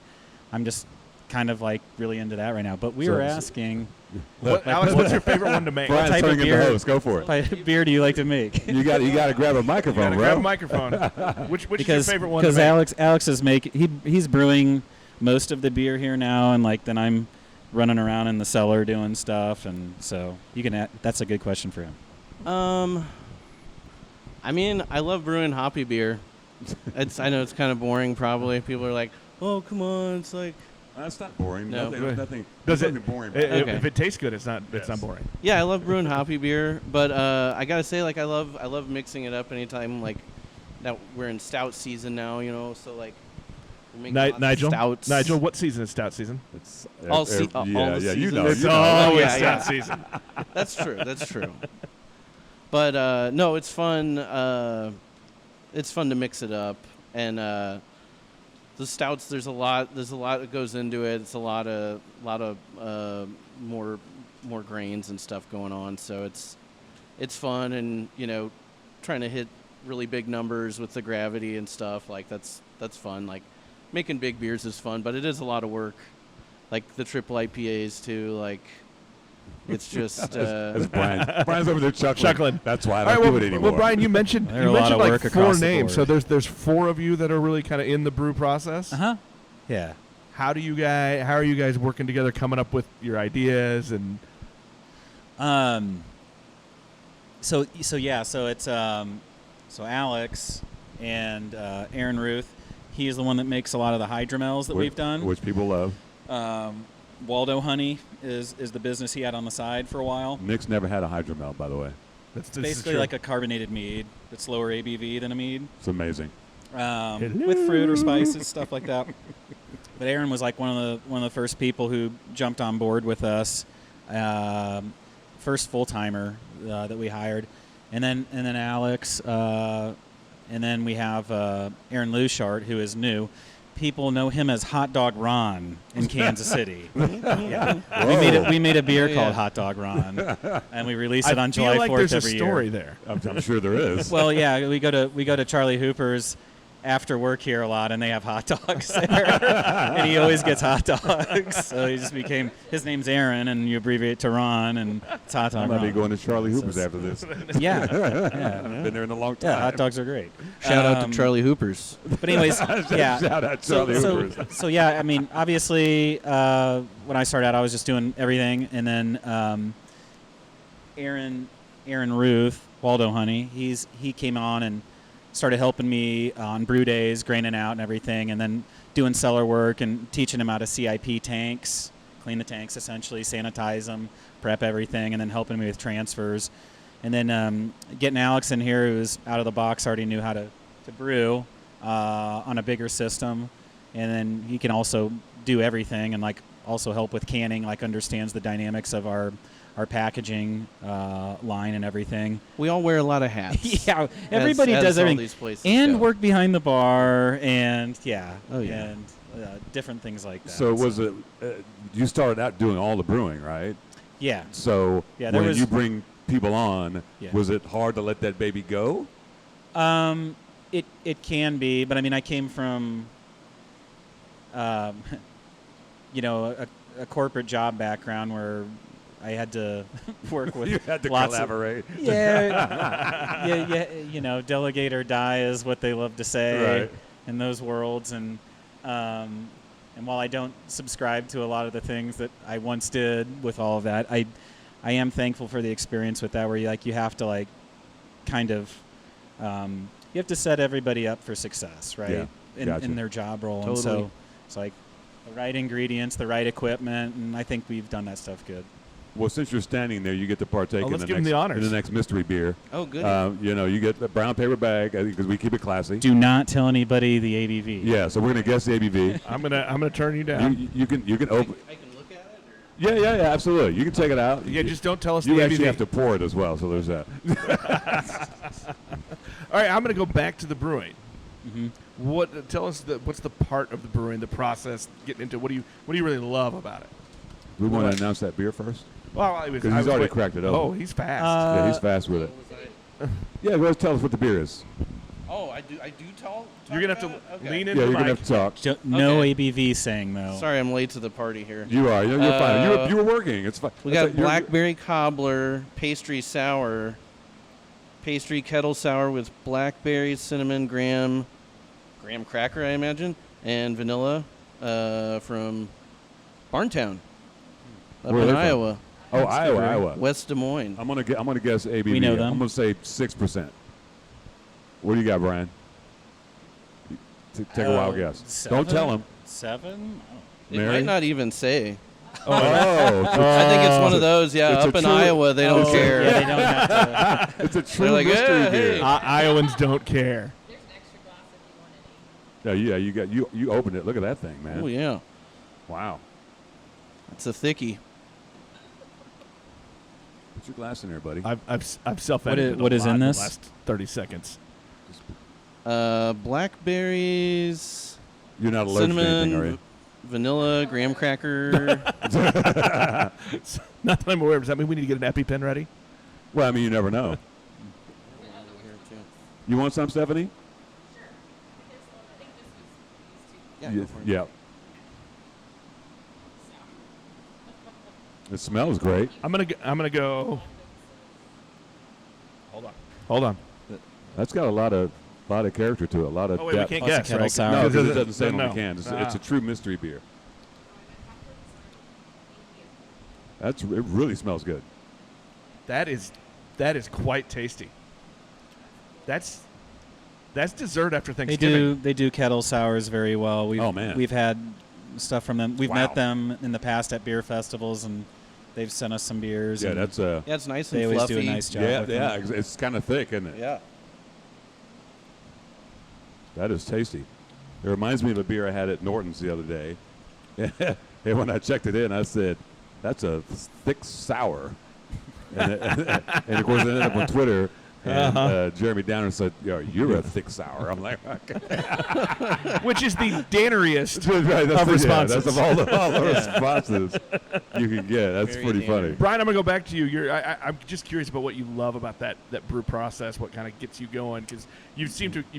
I'm just kind of like really into that right now. But we were asking, Alex, what's your favorite one to make? Brian's what type of turning into beer? host. Go for it. What type of beer do you like to make? You got to grab a microphone, bro. Grab a microphone. Which is your favorite one to make? Because Alex is he's brewing most of the beer here now, and like then I'm running around in the cellar doing stuff, and so you can. That's a good question for him. I mean, I love brewing hoppy beer. I know it's kind of boring. Probably people are like, "Oh, come on!" It's like That's not boring. No. Nothing. Does nothing it? boring? About it. Okay. If it tastes good, it's not boring. yeah, I love brewing hoppy beer, but I gotta say, like, I love mixing it up anytime. Like, that we're in stout season now, so like. We make lots of stouts. Nigel, what season is stout season? It's all the you know. It's you know. always yeah, yeah. stout season. That's true. That's true. But no, it's fun. It's fun to mix it up, and the stouts. There's a lot that goes into it. It's a lot of more grains and stuff going on. So it's fun, and trying to hit really big numbers with the gravity and stuff. Like that's fun. Like making big beers is fun, but it is a lot of work. Like the triple IPAs too. Like. It's just That's Brian. Brian's over there chuckling. That's why I don't do it anymore. Well, Brian, you mentioned There are a lot of like work 4 across the names. So board. there's 4 of you that are really kind of in the brew process. Yeah. How are you guys working together, coming up with your ideas and? So it's so Alex and Aaron Ruth. He is the one that makes a lot of the hydromels that we've done. Which people love. Waldo Honey is the business he had on the side for a while. Nick's never had a hydromel, by the way. This is Basically true. like a carbonated mead. It's lower ABV than a mead. It's amazing. With fruit or spices, stuff like that. But Aaron was like one of the first people who jumped on board with us. First full timer that we hired, and then Alex, and then we have Aaron Luchart, who is new. people know him as Hot Dog Ron in Kansas City. We made a beer called Hot Dog Ron, and we release it on July 4th there's every a year. story there. I'm sure there is. Well, yeah, we go to Charlie Hooper's after work here a lot, and they have hot dogs there, and he always gets hot dogs. So he just became, his name's Aaron, and you abbreviate to Ron, and it's Hot Dog I might Ron. be going to Charlie Hooper's after this. Yeah, Been there in a long time. yeah, hot dogs are great. Shout out to Charlie Hoopers. But anyways, yeah. Shout out Charlie Hooper's. So yeah, I mean, obviously, when I started out, I was just doing everything, and then Aaron Ruth, Waldo Honey, he came on and started helping me on brew days, graining out and everything, and then doing cellar work and teaching him how to CIP tanks, clean the tanks essentially, sanitize them, prep everything, and then helping me with transfers. And then getting Alex in here, who was out of the box, already knew how to brew on a bigger system. And then he can also do everything and like also help with canning, like understands the dynamics of our packaging line and everything. We all wear a lot of hats. Yeah, everybody as does all everything. these places And go. work behind the bar and Oh, yeah. and different things like that. So was it? You started out doing all the brewing, right? Yeah. So Yeah, there when was- you bring people on, Yeah. was it hard to let that baby go? It can be, but I mean, I came from, a corporate job background where I had to work with You had to lots collaborate. Of, yeah, delegate or die is what they love to say Right. in those worlds, and while I don't subscribe to a lot of the things that I once did with all of that, I am thankful for the experience with that, where you have to kind of you have to set everybody up for success, right? Yeah, In their job role, Totally. and so it's like the right ingredients, the right equipment, and I think we've done that stuff good. Well, since you're standing there, you get to partake let's in give him the honors. the next mystery beer. Oh, good. You get the brown paper bag because we keep it classy. Do not tell anybody the ABV. Yeah, so we're gonna guess the ABV. I'm gonna turn you down. you can open. I can look at it? Yeah, absolutely. You can take it out. Yeah, just don't tell us You the actually ABV. have to pour it as well, so there's that. All right, I'm gonna go back to the brewing. Mm-hmm. Tell us what's the part of the brewing, the process, getting into what do you really love about it? We want to announce that beer first. Well, Because he's already cracked it open. Oh, he's fast. Yeah, he's fast with it. Yeah, go ahead, tell us what the beer is. Oh, I do talk. You're gonna have to lean Yeah, into you're the gonna mic. have to talk. No Okay. ABV saying though. Sorry, I'm late to the party here. You are. You're fine. You were working. It's fine. We That's got like you're- blackberry cobbler, pastry sour, pastry kettle sour with blackberry, cinnamon, graham cracker, I imagine, and vanilla from Barntown, up Where are in they from? Iowa, Oh, Iowa. West Des Moines. I'm gonna guess ABV. We know them. I'm gonna say 6%. What do you got, Brian? Take a wild guess. 7? Don't tell him. 7? It Mary? might not even say. Oh, I think it's one of those. Yeah, It's a up in true- Iowa, they don't Oh, care. Yeah, they don't have to. it's a true They're like, mystery "Yeah, beer. hey." Iowans don't care. There's an extra glass if you want any. Yeah, you opened it. Look at that thing, man. Oh yeah, Wow. it's a thickie. Put your glass in there, buddy. I've self-edited what a is lot in the this? last 30 seconds. Blackberries, You're not allergic to anything, are cinnamon, you? vanilla, graham cracker. Not that I'm aware of. Does that mean we need to get an EpiPen ready? Well, I mean, you never know. You want some, Stephanie? Yeah. It smells great. I'm gonna go. Hold on. That's got a lot of character to it. A lot of Oh wait, we depth. can't Plus a guess, kettle right? sour. No, because it Because doesn't say it on no. the can. It's a true mystery beer. It really smells good. That is quite tasty. That's dessert after Thanksgiving. They do kettle sours very well. Oh, man. We've had stuff from them. We've Wow. met them in the past at beer festivals, and they've sent us some beers. Yeah, and that's Yeah, it's nice they and always fluffy. do a nice job. yeah. with them. It's kind of thick, isn't it? Yeah. That is tasty. It reminds me of a beer I had at Norton's the other day. And when I checked it in, I said, "That's a thick sour." And of course, it ended up on Twitter. And Jeremy Downer said, "You're a thick sour." I'm like, okay. Which is the danneriest Right, of responses. That's of all the responses you can get. That's Very pretty funny. dangerous. Brian, I'm gonna go back to you. I'm just curious about what you love about that brew process. What kind of gets you going? Because you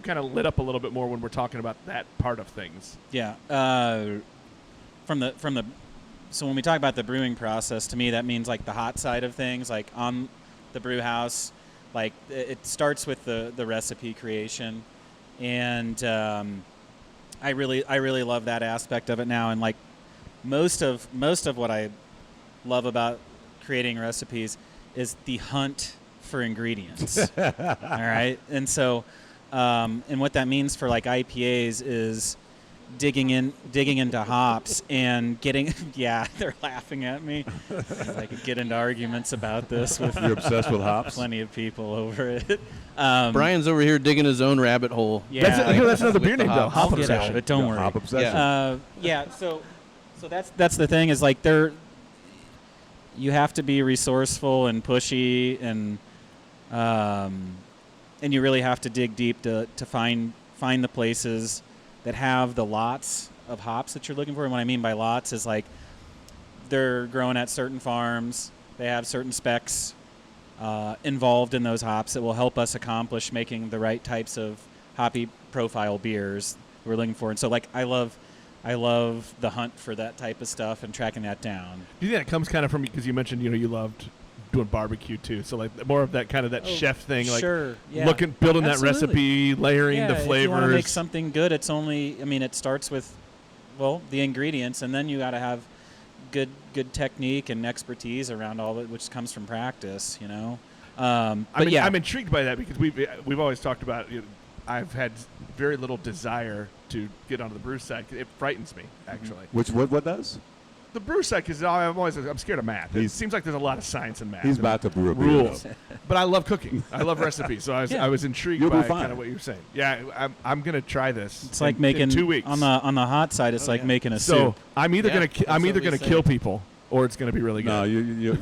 kind of lit up a little bit more when we're talking about that part of things. Yeah. So when we talk about the brewing process, to me that means like the hot side of things, like on the brew house. Like it starts with the recipe creation, and I really love that aspect of it now. And like most of what I love about creating recipes is the hunt for ingredients. All right, and so and what that means for like IPAs is digging into hops and getting they're laughing at me. I could get into arguments about this with You're obsessed with hops. plenty of people over it. Brian's over here digging his own rabbit hole. Yeah, That's another With beer the name though. hops. Hop I'll get out obsession. of it. Don't worry. Hop obsession. So that's the thing is like you have to be resourceful and pushy and you really have to dig deep to find the places that have the lots of hops that you're looking for. And what I mean by lots is like they're growing at certain farms. They have certain specs involved in those hops that will help us accomplish making the right types of hoppy profile beers we're looking for. And so like I love the hunt for that type of stuff and tracking that down. Do you think that comes kind of from, because you mentioned you loved doing barbecue too, so like more of that kind of that chef thing, like sure, yeah. building Absolutely. that recipe, layering the If you want to flavors. make something good, it starts with the ingredients, and then you got to have good technique and expertise around all of it, which comes from practice, I'm intrigued by that because we've always talked about. I've had very little desire to get onto the brew side. It frightens me actually. What does? The brew side, because I'm scared of math. It seems like there's a lot of science in math. He's about to brew a beer. rules, but I love cooking. I love recipes, so I was intrigued You'll be by fine. kind of what you're saying. Yeah, I'm gonna try this. It's like in making 2 weeks. on the hot side. It's like making a So soup. I'm either Yeah, I'm that's either what we gonna say. kill people or it's gonna be really good. No, you'll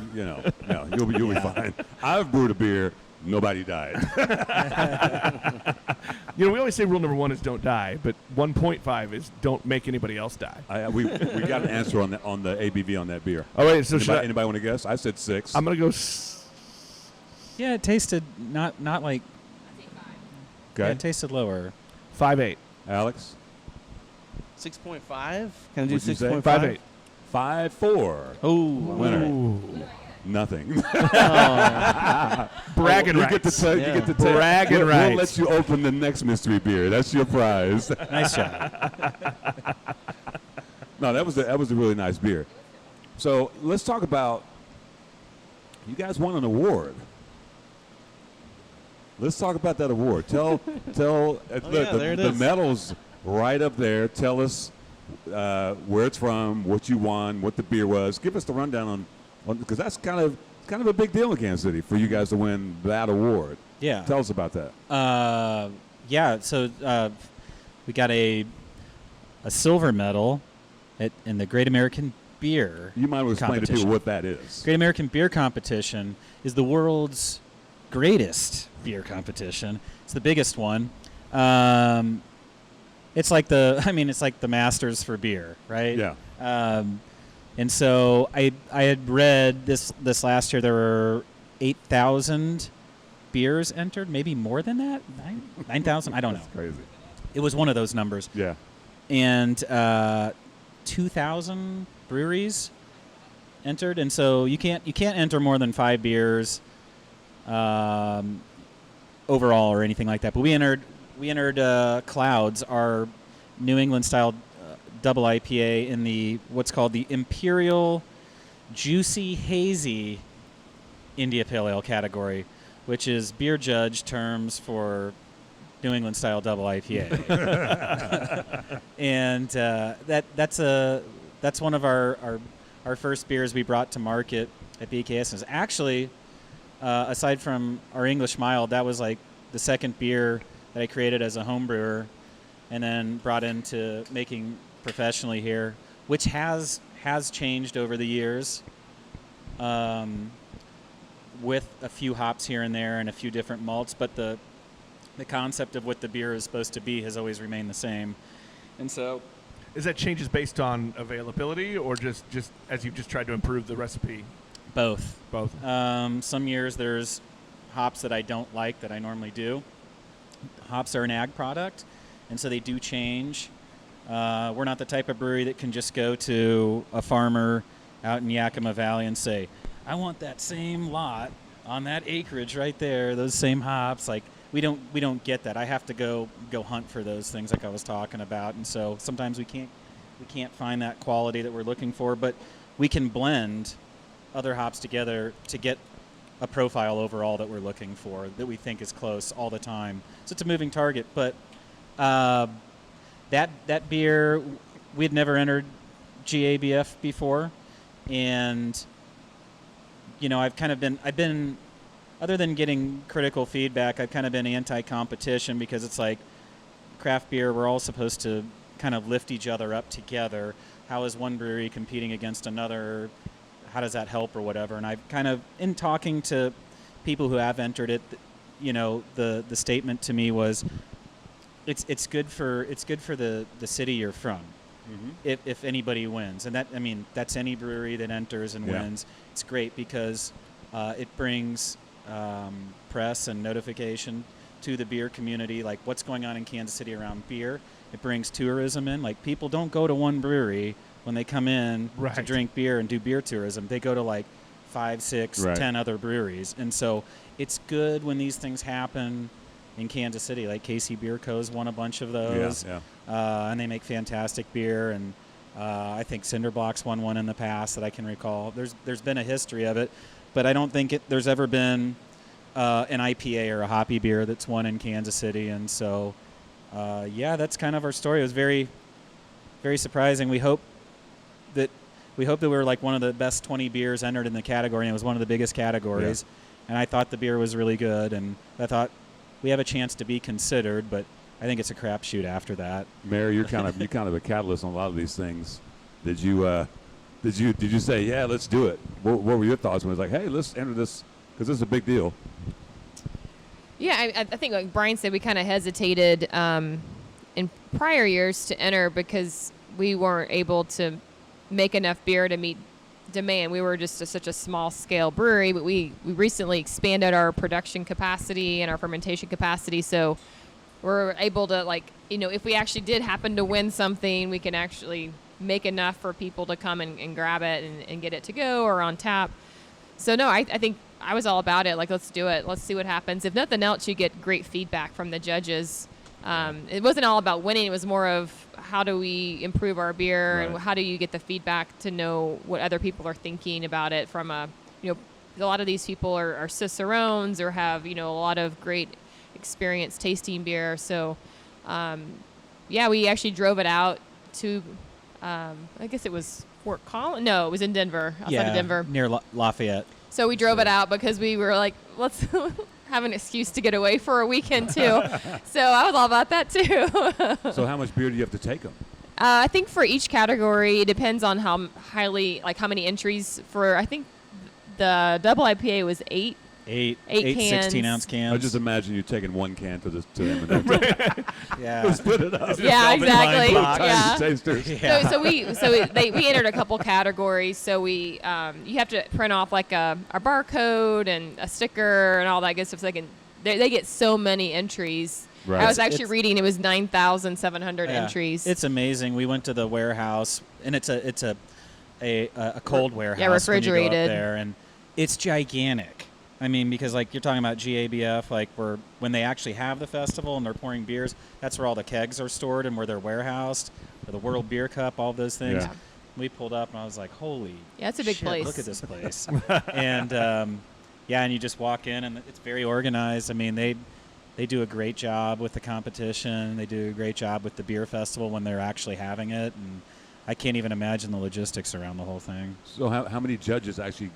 be fine. I've brewed a beer. Nobody died. We always say rule number 1 is don't die, but 1.5 is don't make anybody else die. We got an answer on the ABV on that beer. Oh wait, so Anybody want to guess? I said 6. I'm gonna go. Yeah, it tasted not like. Yeah, Okay. it tasted lower. 5.8. Alex? 6.5? Can I do What'd you say? 6.5? 5.8. 5.4. Oh, Winner. Ooh. Nothing. Bragging you rights. get to tell. You Yeah. get to tell. Bragging We'll rights. let you open the next mystery beer. That's your prize. Nice job. No, that was a really nice beer. So let's talk about. You guys won an award. Let's talk about that award. Tell. Look, there it the is. medal's right up there. Tell us where it's from, what you won, what the beer was. Give us the rundown on because that's kind of a big deal in Kansas City for you guys to win that award. Yeah. Tell us about that. So we got a silver medal in the Great American Beer. You might explain to people competition. what that is. Great American Beer Competition is the world's greatest beer competition. It's the biggest one. It's like the Masters for beer, right? Yeah. And so I had read this last year there were 8,000 beers entered, maybe more than that, 9,000. I don't know. That's crazy. It was one of those numbers. Yeah. And 2,000 breweries entered, and so you can't enter more than 5 beers overall or anything like that. But we entered Clouds, our New England style double IPA in the what's called the Imperial Juicy Hazy India Pale Ale category, which is beer judge terms for New England style double IPA. And that's one of our first beers we brought to market at BKS. It's actually aside from our English mild, that was like the second beer that I created as a home brewer and then brought into making professionally here, which has changed over the years. with a few hops here and there and a few different malts, but the concept of what the beer is supposed to be has always remained the same. And so, is that changes based on availability, or just as you've just tried to improve the recipe? both. Both. Some years there's hops that I don't like that I normally do. Hops are an ag product, and so they do change. We're not the type of brewery that can just go to a farmer out in Yakima Valley and say, I want that same lot on that acreage right there, those same hops. Like, we don't get that. I have to go hunt for those things like I was talking about, and so sometimes we can't find that quality that we're looking for, but we can blend other hops together to get a profile overall that we're looking for that we think is close all the time. So it's a moving target, but that beer, we had never entered GABF before, and I've been other than getting critical feedback, I've kind of been anti-competition, because it's like craft beer, we're all supposed to kind of lift each other up together. How is one brewery competing against another? How does that help or whatever? And I've kind of, in talking to people who have entered it, the statement to me was, it's good for the city you're from. Mm-hmm. If anybody wins, and that's any brewery that enters and wins. It's great because it brings press and notification to the beer community, like what's going on in Kansas City around beer. It brings tourism in. Like, people don't go to one brewery when they come in to drink beer and do beer tourism. They go to like 5, 6, 10 other breweries, and so it's good when these things happen in Kansas City. Like KC Beer Co.'s won a bunch of those, and they make fantastic beer. And I think Cinderblock's won one in the past that I can recall. There's been a history of it, but I don't think there's ever been an IPA or a hoppy beer that's won in Kansas City. And so, that's kind of our story. It was very, very surprising. We hope that we were like one of the best 20 beers entered in the category, and it was one of the biggest categories. And I thought the beer was really good, and I thought we have a chance to be considered, but I think it's a crapshoot after that. Mary, you're kind of a catalyst on a lot of these things. Did you say, yeah, let's do it? What were your thoughts when it was like, hey, let's enter this, because this is a big deal? Yeah, I think like Brian said, we kind of hesitated in prior years to enter because we weren't able to make enough beer to meet demand. We were just such a small scale brewery, but we recently expanded our production capacity and our fermentation capacity, so we're able to, like, if we actually did happen to win something, we can actually make enough for people to come and grab it and get it to go or on tap. So no, I think I was all about it. Like, let's do it. Let's see what happens. If nothing else, you get great feedback from the judges. It wasn't all about winning. It was more of how do we improve our beer, and how do you get the feedback to know what other people are thinking about it from a lot of these people are cicerones or have, a lot of great experience tasting beer. So, we actually drove it out to, I guess it was Fort Collins. No, it was in Denver, outside of Denver. Near Lafayette. So we drove it out because we were like, let's have an excuse to get away for a weekend too. So I was all about that too. So how much beer do you have to take them? I think for each category, it depends on how many entries. For, I think the double IPA was 8 cans. 16-ounce cans. I just imagine you taking one can to them. And then yeah. Split it up. Yeah, exactly. Yeah. Tasters. Yeah. So we entered a couple categories. So we you have to print off like a barcode and a sticker and all that good stuff. So they get so many entries. Right. I was actually reading it was 9,700 entries. It's amazing. We went to the warehouse, and it's a cold warehouse. Yeah, refrigerated. When you go up there, and it's gigantic. I mean, because like you're talking about GABF, like when they actually have the festival and they're pouring beers, that's where all the kegs are stored and where they're warehoused, or the World Beer Cup, all those things. Yeah. We pulled up and I was like, holy it's a big shit, place. Look at this place. And and you just walk in and it's very organized. I mean, they do a great job with the competition. They do a great job with the beer festival when they're actually having it. And I can't even imagine the logistics around the whole thing. So how many judges actually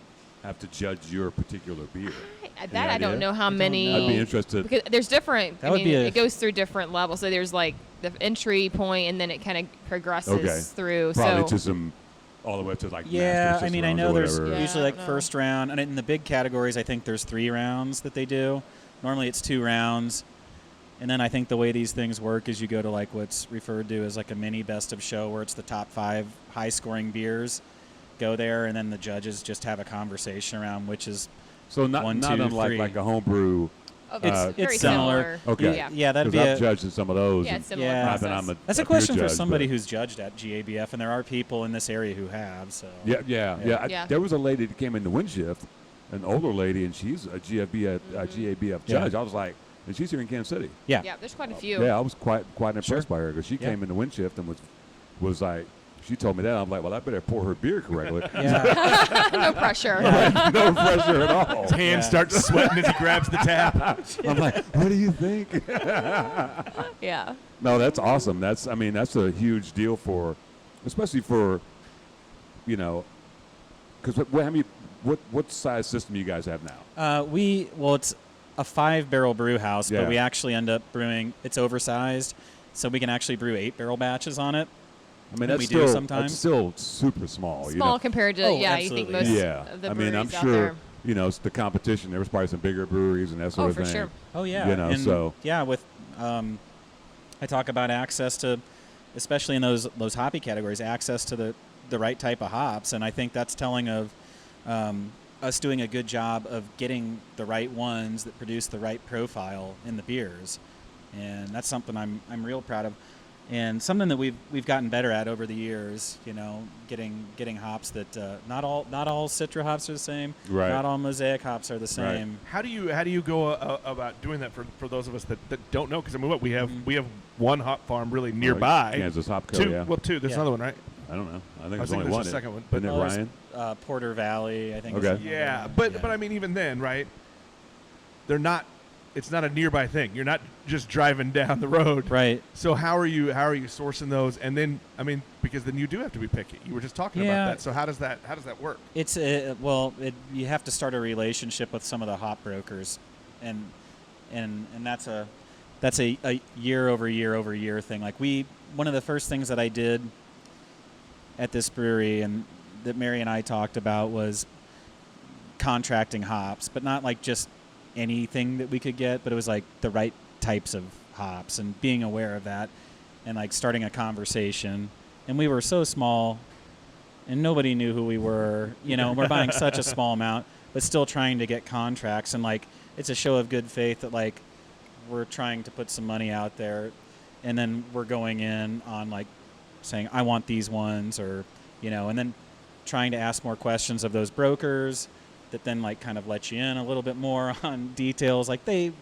have to judge your particular beer? I don't know how many. I'd be interested. Because there's different. It goes through different levels. So there's like the entry point, and then it kind of progresses through. Probably so to some all the way up to like Yeah, Masters I mean, I rounds know or there's whatever. Yeah, usually I like don't know. first round, and in the big categories, I think there's 3 rounds that they do. Normally, it's 2 rounds, and then I think the way these things work is you go to like what's referred to as like a mini best of show, where it's the top 5 high-scoring beers go there, and then the judges just have a conversation around which is So not 1, not 2, unlike 3. like a homebrew. It's very similar. Okay. Yeah. Yeah, that'd be Because I've a, judged in some of those. Yeah, and it's similar Yeah. not process. that I'm a that's a beer question for judge, somebody but- who's judged at GABF, and there are people in this area who have. So Yeah. Yeah. There was a lady that came in the wind shift, an older lady, and she's a GABF Yeah. judge. I was like, and she's here in Kansas City. yeah, Yeah, there's quite a few. Yeah, I was quite impressed Sure. by her because she Yeah. came in the wind shift and was like, she told me that. I'm like, well, I better pour her beer correctly. yeah. No pressure. No pressure at all. His hand Yeah. starts sweating as he grabs the tap. I'm like, what do you think? Yeah. No, that's awesome. That's a huge deal for, especially for, because what size system you guys have now? It's a 5-barrel brew house, Yeah. but we actually end up brewing. It's oversized, so we can actually brew 8-barrel batches on it. I mean, And that's we still do sometimes. that's still super small. Small compared to, Oh, yeah, you think most absolutely. Yeah. of the I mean, I'm breweries out sure there. it's the competition. There was probably some bigger breweries and that sort Oh, of for thing. sure. Oh yeah, And, so yeah, with I talk about access to, especially in those hoppy categories, access to the right type of hops, and I think that's telling of us doing a good job of getting the right ones that produce the right profile in the beers, and that's something I'm real proud of, and something that we've gotten better at over the years. Getting hops that not all Citra hops are the same, Right. not all Mosaic hops are the same. How do you go about doing that for those of us that don't know? Because I mean, we have one hop farm really nearby. Kansas Hop Co. 2. Yeah. Well, 2. There's Yeah. another one, right? I don't know. I think I was there's only thinking one. there's a second one, Isn't it Oh, there's, Ryan? Porter Valley, I think. is Okay. another Yeah, one. but Yeah. but I mean, even then, right? They're not. It's not a nearby thing. You're not just driving down the road. Right. So how are you sourcing those? And then I mean, because then you do have to be picky. You were just talking Yeah. about that. So how does that work? It's you have to start a relationship with some of the hop brokers, and that's a year over year thing. Like one of the first things that I did at this brewery and that Mary and I talked about was contracting hops, but not like just anything that we could get, but it was like the right types of hops and being aware of that and like starting a conversation. And we were so small and nobody knew who we were, we're buying such a small amount, but still trying to get contracts. And like, it's a show of good faith that like we're trying to put some money out there and then we're going in on like saying, I want these ones, or, and then trying to ask more questions of those brokers that then like kind of let you in a little bit more on details. Like they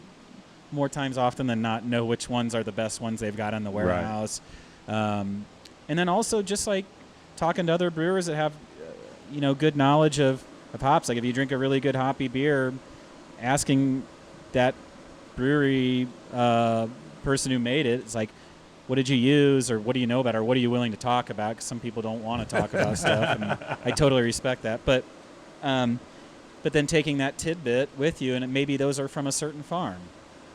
more times often than not know which ones are the best ones they've got in the warehouse. And then also just like talking to other brewers that have, good knowledge of hops. Like if you drink a really good hoppy beer, asking that brewery person who made it, it's like, what did you use, or what do you know about it, or what are you willing to talk about? Because some people don't want to talk about stuff, and I totally respect that. But then taking that tidbit with you, and maybe those are from a certain farm,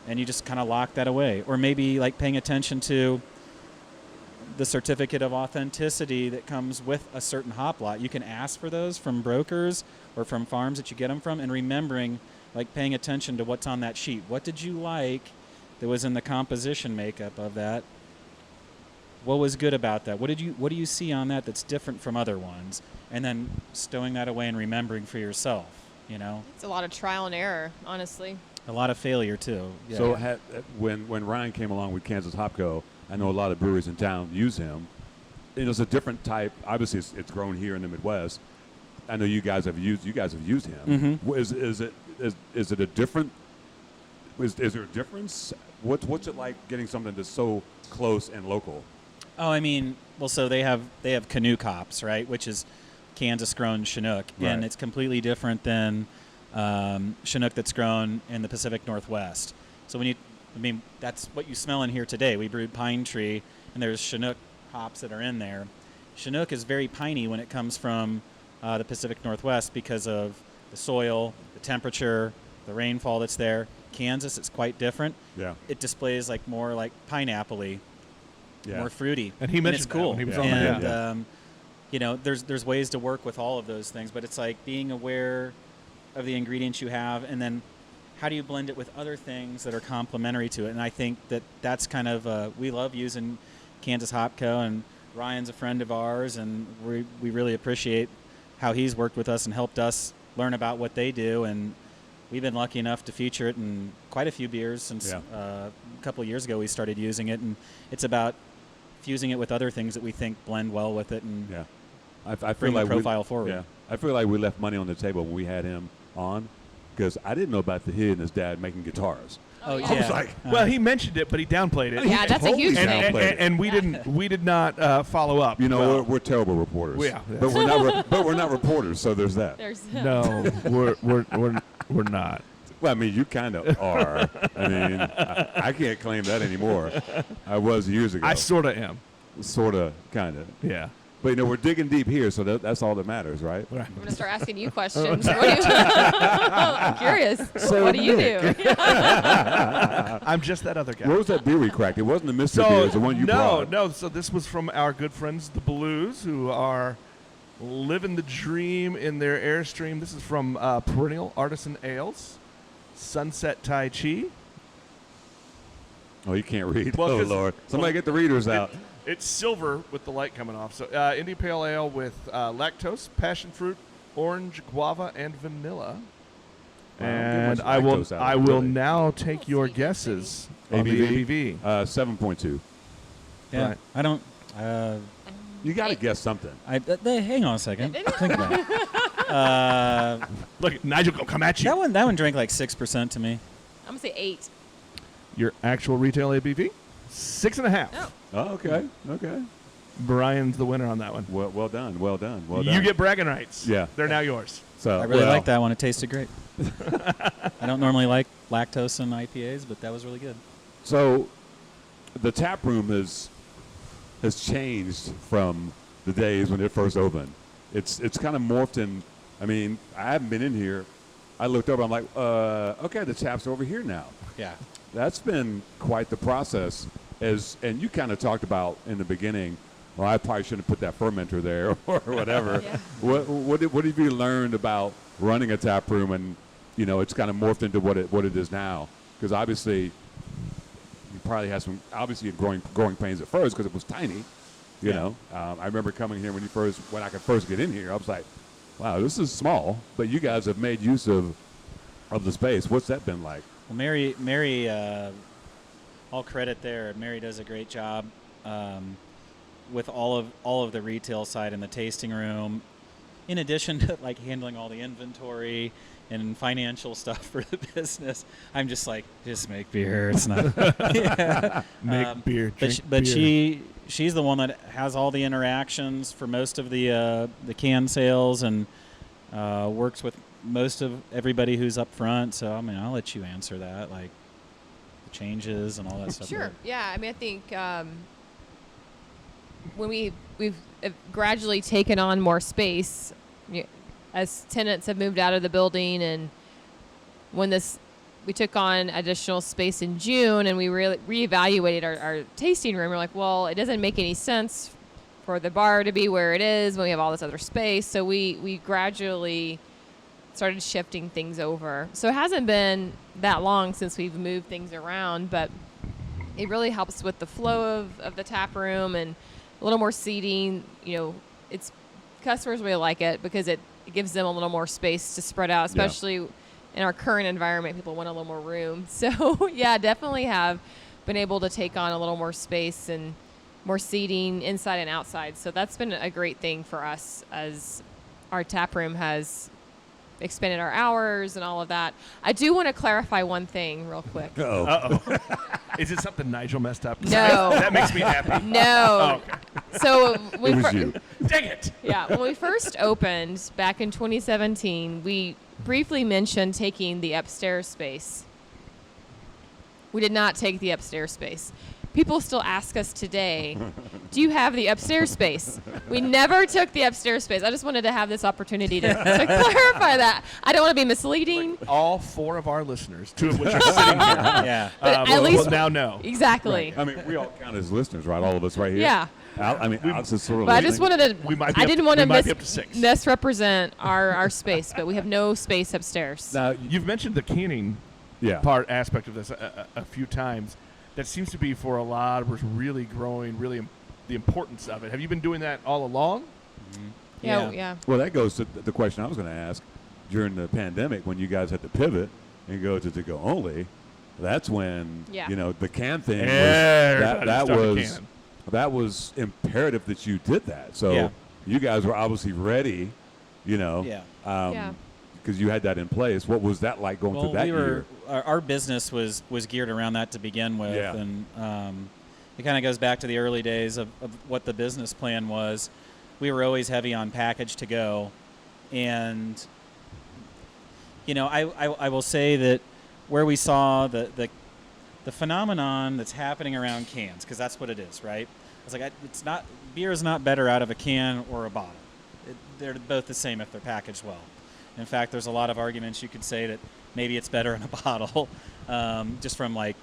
and you just kind of lock that away. Or maybe like paying attention to the certificate of authenticity that comes with a certain hop lot. You can ask for those from brokers or from farms that you get them from, and remembering, like paying attention to what's on that sheet. What did you like that was in the composition makeup of that? What was good about that? What do you see on that that's different from other ones? And then stowing that away and remembering for yourself, It's a lot of trial and error, honestly. A lot of failure too. Yeah. So when Ryan came along with Kansas Hop Co., I know a lot of breweries in town use him. It's a different type. Obviously, it's grown here in the Midwest. I know you guys have used him. Mhm. Is it a different? Is there a difference? What's it like getting something that's so close and local? Oh, I mean, well, so they have Canuck hops, right, which is Kansas-grown Chinook, Right. and it's completely different than Chinook that's grown in the Pacific Northwest. So that's what you smell in here today. We brewed Pine Tree, and there's Chinook hops that are in there. Chinook is very piney when it comes from the Pacific Northwest because of the soil, the temperature, the rainfall that's there. Kansas, it's quite different. Yeah. It displays like more like pineapple-y. Yeah. More fruity. And he mentioned it's cool. that when he was Yeah. on and that. there's ways to work with all of those things, but it's like being aware of the ingredients you have, and then how do you blend it with other things that are complementary to it. And I think that's kind of we love using Kansas Hop Co., and Ryan's a friend of ours, and we really appreciate how he's worked with us and helped us learn about what they do. And we've been lucky enough to feature it in quite a few beers since a couple of years ago we started using it. And it's about fusing it with other things that we think blend well with it and I feel bring like the profile forward. Yeah, I feel like we left money on the table when we had him on, because I didn't know about he and his dad making guitars. Oh, yeah. yeah. I was like, Well, he mentioned it, but he downplayed it. Yeah, that's a huge Totally thing. downplayed it. And we did not follow up. we're terrible reporters. Yeah. But we're not. But we're not reporters, so there's that. There's No, we're not. Well, I mean, you kind of are. I mean, I can't claim that anymore. I was years ago. I sort of am. Sort of, kind of. Yeah. But we're digging deep here, so that's all that matters, right? Right. I'm gonna start asking you questions. What do you, I'm curious. What do you do? I'm just that other guy. What was that beer we cracked? It wasn't the Mr. beer. It was the one you brought. No. So this was from our good friends, the Blues, who are living the dream in their Airstream. This is from Perennial Artisan Ales, Sunset Tai Chi. Oh, you can't read. Well, Oh, 'cause- Lord. Somebody get the readers out. It's silver with the light coming off. So India Pale Ale with lactose, passion fruit, orange, guava, and vanilla. Wow, And get much I will lactose out of I it, will really. now take your guesses on the ABV. 7.2. Yeah. Right. I don't. You got to guess something. Hang on a second. Think about it. Look, Nigel will come at you. That one drank like 6% to me. I'm gonna say 8. Your actual retail ABV, 6.5. Oh. Oh, okay. Okay. Brian's the winner on that one. Well done. Well done. Well done. You get bragging rights. Yeah. They're now yours. So I really like that one. It tasted great. I don't normally like lactose in IPAs, but that was really good. So the tap room has changed from the days when it first opened. It's kind of morphed in. I mean, I haven't been in here. I looked over. I'm like, okay, the tap's over here now. Yeah. That's been quite the process. And you kind of talked about in the beginning, well, I probably shouldn't put that fermenter there or whatever. Yeah. What have you learned about running a tap room, and it's kind of morphed into what it is now? Because obviously, you probably had some growing pains at first because it was tiny. You know, I remember coming here when I could first get in here. I was like, wow, this is small, but you guys have made use of the space. What's that been like? Well, Mary, all credit there. Mary does a great job with all of the retail side in the tasting room, in addition to like handling all the inventory and financial stuff for the business. I'm just like, just make beer. It's not Make beer. but she's the one that has all the interactions for most of the can sales and works with most of everybody who's up front. So I mean, I'll let you answer that, like the changes and all that stuff. Sure. Yeah. I mean, I think when we've gradually taken on more space as tenants have moved out of the building, and when we took on additional space in June, and we reevaluated our tasting room. We're like, well, it doesn't make any sense for the bar to be where it is when we have all this other space. So we gradually started shifting things over. So it hasn't been that long since we've moved things around, but it really helps with the flow of the tap room and a little more seating. It's customers really like it because it gives them a little more space to spread out, especially in our current environment. People want a little more room. So yeah, definitely have been able to take on a little more space and more seating inside and outside. So that's been a great thing for us as our tap room has expanded our hours and all of that. I do want to clarify one thing real quick. Uh-oh. Is it something Nigel messed up? No. That makes me happy. No. Oh, okay. So It was you. Dang it. Yeah, when we first opened back in 2017, we briefly mentioned taking the upstairs space. We did not take the upstairs space. people still ask us today, do you have the upstairs space? We never took the upstairs space. I just wanted to have this opportunity to clarify that. I don't want to be misleading. All 4 of our listeners, 2 of which are sitting here, Yeah. But at least will now know. Exactly. I mean, we all count as listeners, right? All of us right here. Yeah. Alex is sort of But I just wanted to. We might be I up didn't to- want we to might be up to 6. misrepresent our space, but we have no space upstairs. Now, You've mentioned the canning yeah. part aspect of this a few times. That seems to be for a lot of brewers really growing, really the importance of it. Have you been doing that all along? Yeah. Well, that goes to the question I was going to ask. During the pandemic, when you guys had to pivot and go to go only, that's when the can thing that was imperative that you did that. So you guys were obviously ready, because you had that in place. What was that like going through that year? Our business was geared around that to begin with, and it kind of goes back to the early days of what the business plan was. We were always heavy on package to go, and I will say that where we saw the phenomenon that's happening around cans, because that's what it is, right? It's like beer is not better out of a can or a bottle. They're both the same if they're packaged well. In fact, there's a lot of arguments you could say that maybe it's better in a bottle, just from like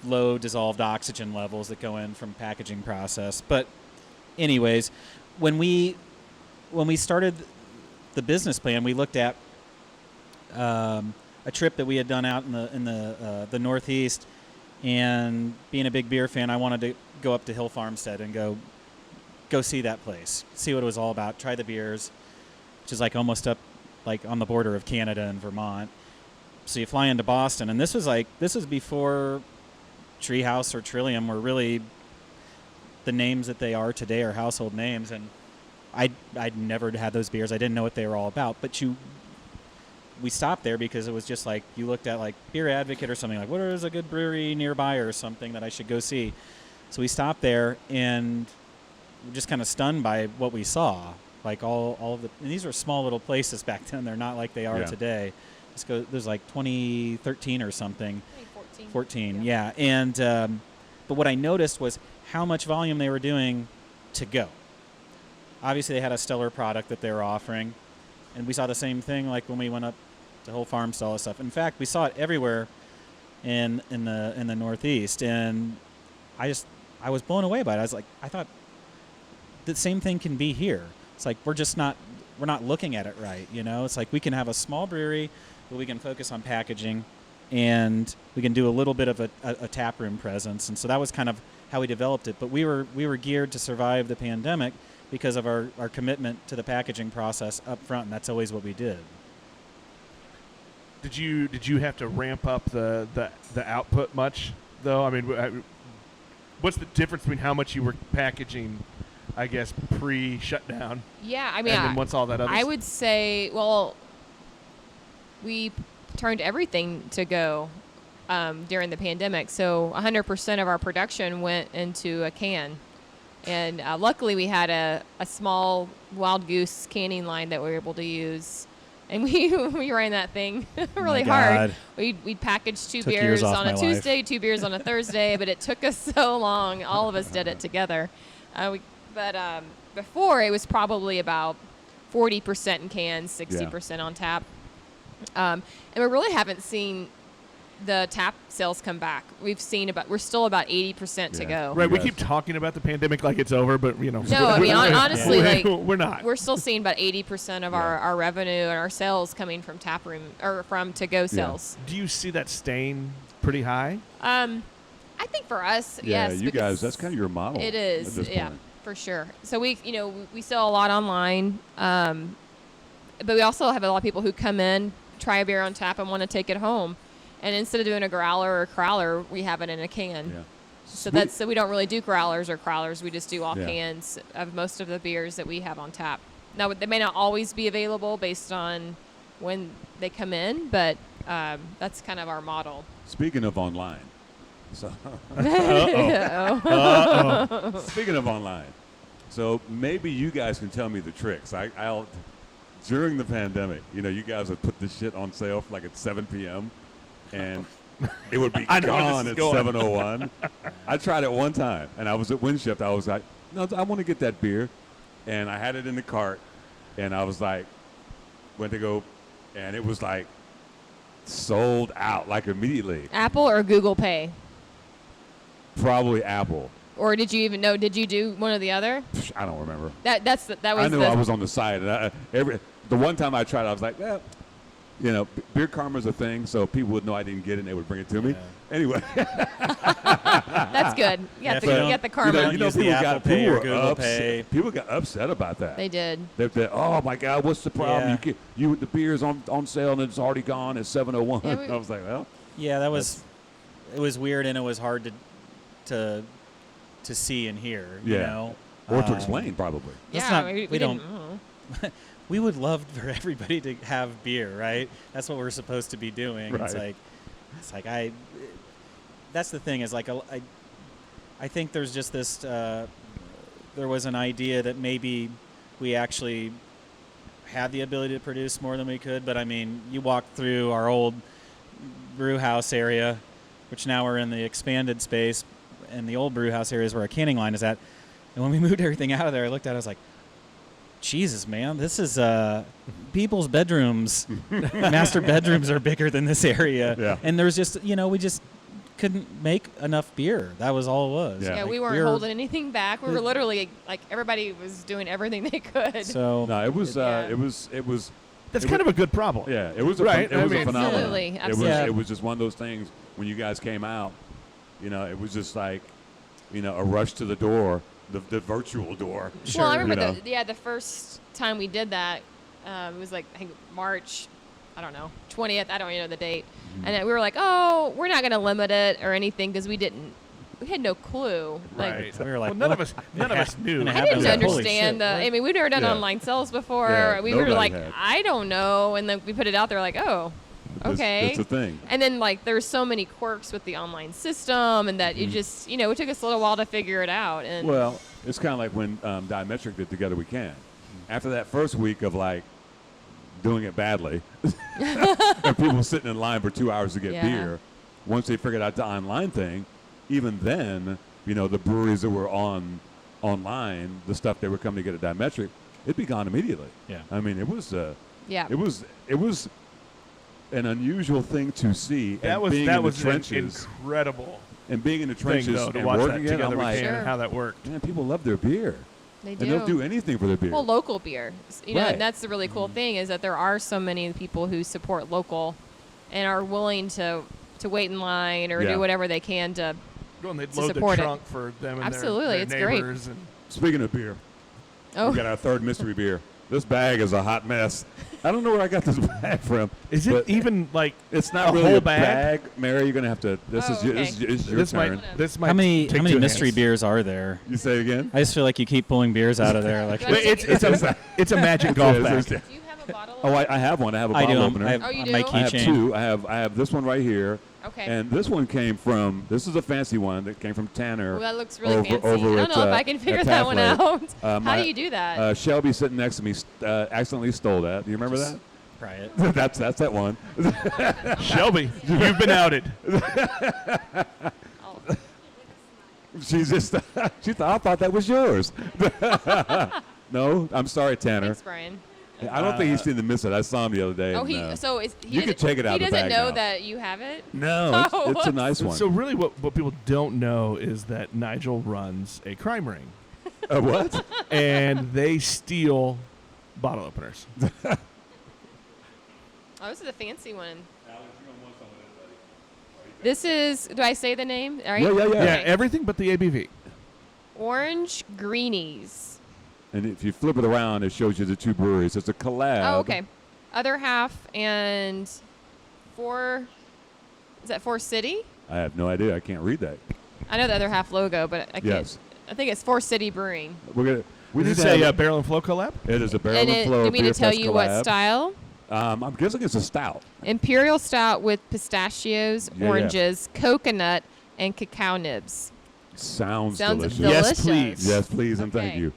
low dissolved oxygen levels that go in from packaging process. But anyways, when we started the business plan, we looked at a trip that we had done out in the Northeast, and being a big beer fan, I wanted to go up to Hill Farmstead and go see that place, see what it was all about, try the beers, which is like almost up like on the border of Canada and Vermont. So you fly into Boston, and this was before Treehouse or Trillium were really the names that they are today, are household names, and I'd never had those beers. I didn't know what they were all about, but we stopped there because it was just like you looked at like Beer Advocate or something, like what is a good brewery nearby or something that I should go see. So we stopped there and we're just kind of stunned by what we saw. Like all of and these were small little places back then. They're not like they are today. There's like 2013 or something. 2014. Yeah. And but what I noticed was how much volume they were doing to go. Obviously, they had a stellar product that they were offering, and we saw the same thing like when we went up to Whole Farm, all this stuff. In fact, we saw it everywhere in the Northeast, and I was blown away by it. I thought the same thing can be here. It's like we're not looking at it right, It's like we can have a small brewery, but we can focus on packaging, and we can do a little bit of a tap room presence. And so that was kind of how we developed it. But we were geared to survive the pandemic because of our commitment to the packaging process up front, and that's always what we did. Did you have to ramp up the output much though? I mean, what's the difference between how much you were packaging, I guess, pre-shutdown? Yeah, I mean, and then once all that other I would say, well, we turned everything to go during the pandemic. So 100% of our production went into a can. And luckily we had a small Wild Goose canning line that we were able to use. And we ran that thing really hard. We'd package two beers on a Tuesday, 2 beers on a Thursday, but it took us so long. All of us did it together. But before, it was probably about 40% in cans, 60% on tap. And we really haven't seen the tap sales come back. We're still about 80% to go. Right, we keep talking about the pandemic like it's over, but No, I mean, honestly, like we're not. We're still seeing about 80% of our revenue and our sales coming from tap room or from to-go sales. Do you see that staying pretty high? I think for us, yes. Yeah, you guys, that's kind of your model. It is, at this yeah, point. for sure. So we sell a lot online, but we also have a lot of people who come in, try a beer on tap, and want to take it home. And instead of doing a growler or a crowler, we have it in a can. Yeah. So we don't really do growlers or crowlers. We just do all cans of most of the beers that we have on tap. Now, they may not always be available based on when they come in, but that's kind of our model. Speaking of online, speaking of online, so maybe you guys can tell me the tricks. I'll during the pandemic, you guys would put this shit on sale for like at 7 p.m. And it would be I know where gone this at is going. 7:01. I tried it one time, and I was at Windshift. I was like, no, I want to get that beer, and I had it in the cart, and I was like, went to go, and it was like sold out like immediately. Apple or Google Pay? Probably Apple. Or did you even know? Did you do one or the other? I don't remember. That was. I knew I was on the side, and the one time I tried, I was like, yeah, beer karma's a thing, so people would know I didn't get it, and they would bring it to me. Anyway, That's good. You have to get the karma. Use the Apple Pay or Google Pay. People got upset about that. They did. They're, oh my God, what's the problem? Yeah. The beer's on sale and it's already gone at 7:01. Yeah, I was like, well, Yeah, it was weird, and it was hard to see and hear. You know? or to explain probably. Let's Yeah, not- we we don't- didn't. We would love for everybody to have beer, right? That's what we're supposed to be doing. Right. That's the thing is like I think there's just this. There was an idea that maybe we actually had the ability to produce more than we could, but I mean, you walk through our old brew house area, which now we're in the expanded space, and the old brew house area is where our canning line is at. And when we moved everything out of there, I looked at it, I was like, Jesus, man, this is people's bedrooms. Master bedrooms are bigger than this area. Yeah. And there's just, we just couldn't make enough beer. That was all it was. Yeah. Yeah, Like, we weren't beer- holding anything back. We were literally like everybody was doing everything they could. So No, it was Yeah. it was That's It kind of a good problem. Yeah, it was a Right, it I was mean- a phenomenon. Absolutely, absolutely. It was just one of those things when you guys came out. It was just like, a rush to the door, the virtual door. Sure. Well, I remember You know. the first time we did that, it was like I think March, I don't know, 20th. I don't even know the date. Mm-hmm. And then we were like, oh, we're not going to limit it or anything because we had no clue. Like, Right. We were like, well, none what? of us knew. And it I happens didn't like, holy understand shit, I mean, we've never done Yeah. online sales before. Yeah, We were nobody like, had. I don't know. And then we put it out there like, oh, okay. It's a thing. And then like there's so many quirks with the online system and that you just, it took us a little while to figure it out. And Well, it's kind of like when Diametric did Together We Can. After that first week of like doing it badly, and people sitting in line for 2 hours to get Yeah. beer, once they figured out the online thing, even then, the breweries that were online, the stuff they were coming to get at Diametric, it'd be gone immediately. Yeah. I mean, it was yeah. it was an unusual thing to see. That and was being that in was the an trenches incredible and being in the thing trenches though to and watch that working it. together I'm we like, can Sure. and how that worked. man, people love their beer. They And do. they'll do anything for their beer. Well, local beer. Right. And that's the really cool thing is that there are so many people who support local and are willing to wait in line or Yeah. do whatever they can to. Go and they'd To load the support it. trunk for them and Absolutely, their it's great. neighbors. And Speaking of beer, Oh, we got our third mystery beer. This bag is a hot mess. I don't know where I got this bag from. is but it even like It's not a really whole a bag? Mary, you're gonna have to. This Oh, is your, okay. this is your this turn. might How many take two mystery hands. beers are there? You say it again. I just feel like you keep pulling beers out of there. Like Do I Wait, it's a magic golf bag. do you have a bottle? Oh, I have one. I have a I bottle do. opener. I have Oh, you on my do? I have keychain. two. I have this one right here, Okay. and this one came from. This is a fancy one that came from Tanner. Well, that looks really over- fancy. over I don't at, know if uh, I can figure at that one Taft out. Lake. How My- do you do that? Shelby sitting next to me accidentally stole that. Do you remember Just try it. that? that's that one. Shelby, you've been outed. Oh. She just she thought I thought that was yours. No, I'm sorry, Tanner. Thanks, Brian. I don't think he's seen the miss it. I saw him the other day. Oh, and, he so is he you can doesn't- take it out He of the doesn't bag know now. that you have it. No, Oh, it's a nice one. So really, what people don't know is that Nigel runs a crime ring, What? and they steal bottle openers. Oh, this is a fancy one. This is. Do I say the name? All right. Yeah. Yeah, Okay. everything but the ABV. Orange Greenies. And if you flip it around, it shows you the two breweries. It's a collab. Oh, okay. Other half and four. Is that Four City? I have no idea. I can't read that. I know the other half logo, but I can't. Yes. I think it's Four City Brewing. We're gonna. We Is need this to a have barrel and flow collab? It is a barrel And and it, flow do you mean to beer tell fest you collab. what style? I'm guessing it's a stout. Imperial stout with pistachios, Yeah, yeah. oranges, coconut, and cacao nibs. Sounds Sounds delicious. Yes, delicious. please. Yes, please, and thank Okay. you.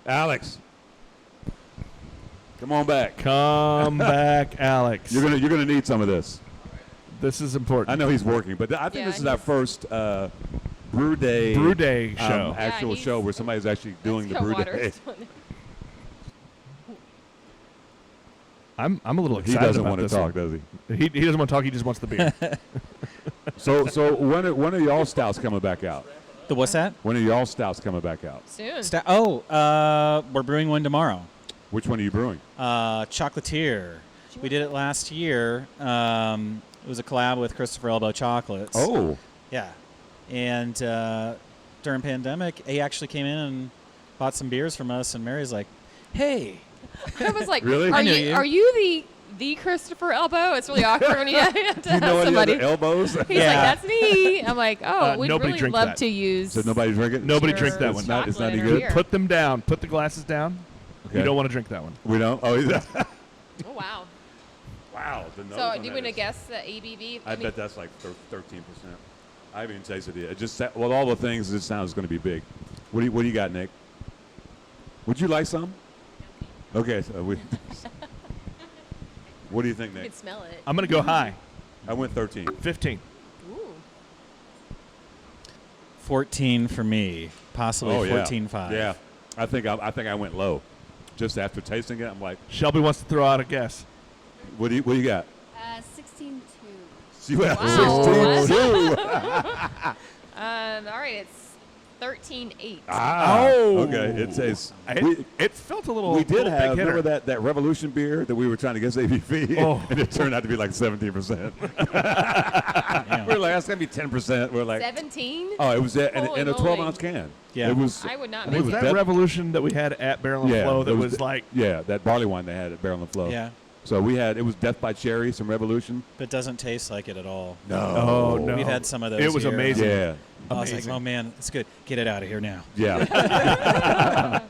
Alex, come on back. Come back, Alex. You're gonna need some of this. This is important. I know he's working, but I think Yeah, this is our first brew day show. actual Yeah, show where somebody's actually doing the Got brew water. day. I'm a little He excited doesn't about want to this talk, one. does he? He doesn't want to talk. He just wants the beer. So when are y'all stouts coming back out? The what's that? When are y'all stouts coming back out? Soon. We're brewing one tomorrow. Which one are you brewing? Chocolatier. We did it last year. It was a collab with Christopher Elbow Chocolates. Oh, Yeah. And during pandemic, he actually came in and bought some beers from us, and Mary's like, hey. I was like, Really? Are I knew you you. are you the Christopher Elbow? It's really awkward when you have to you have know any somebody. other elbows? He's Yeah. like, that's me. I'm like, we'd nobody really drink love that. to use. So nobody drink it? Nobody your drink that one. It's not any chocolate or good? beer. Put them down. Put the glasses down. Okay. You don't want to drink that one. We don't? Oh, Oh wow. wow. The nose So on do you that want to is- guess the ABV? I mean, bet that's like 13%. I haven't even tasted it. It just well, all the things it sounds going to be big. What do you got, Nick? Would you like some? Okay. So what do you think, you Nick? can smell it. I'm going to go high. I went 13. 15. Ooh. 14 for me, possibly Oh, yeah. 14.5. Yeah. I think I went low. Just after tasting it, I'm like, Shelby wants to throw out a guess. what do you got? 16.2. See what? Wow. 16.2. All right, it's 13.8. Ah, Oh. okay. It tastes. It felt a little. We did little have, big hitter. remember that Revolution beer that we were trying to guess ABV? Oh. And it turned out to be like 17%. Yeah. We're like, that's going to be 10%. We're like, 17? oh, it was in Holy a moly. 12-ounce can. Yeah. It was, I would not it make Was it. that Revolution that we had at Barrel and yeah, Flow that it was like. Yeah, that barley wine they had at Barrel and Flow. Yeah. So it was Death by Cherry, some Revolution. But it doesn't taste like it at all. Oh, no. We've had some of those. It was here. amazing. Yeah. I was like, Amazing. oh, man, it's good. Get it out of here now. Yeah.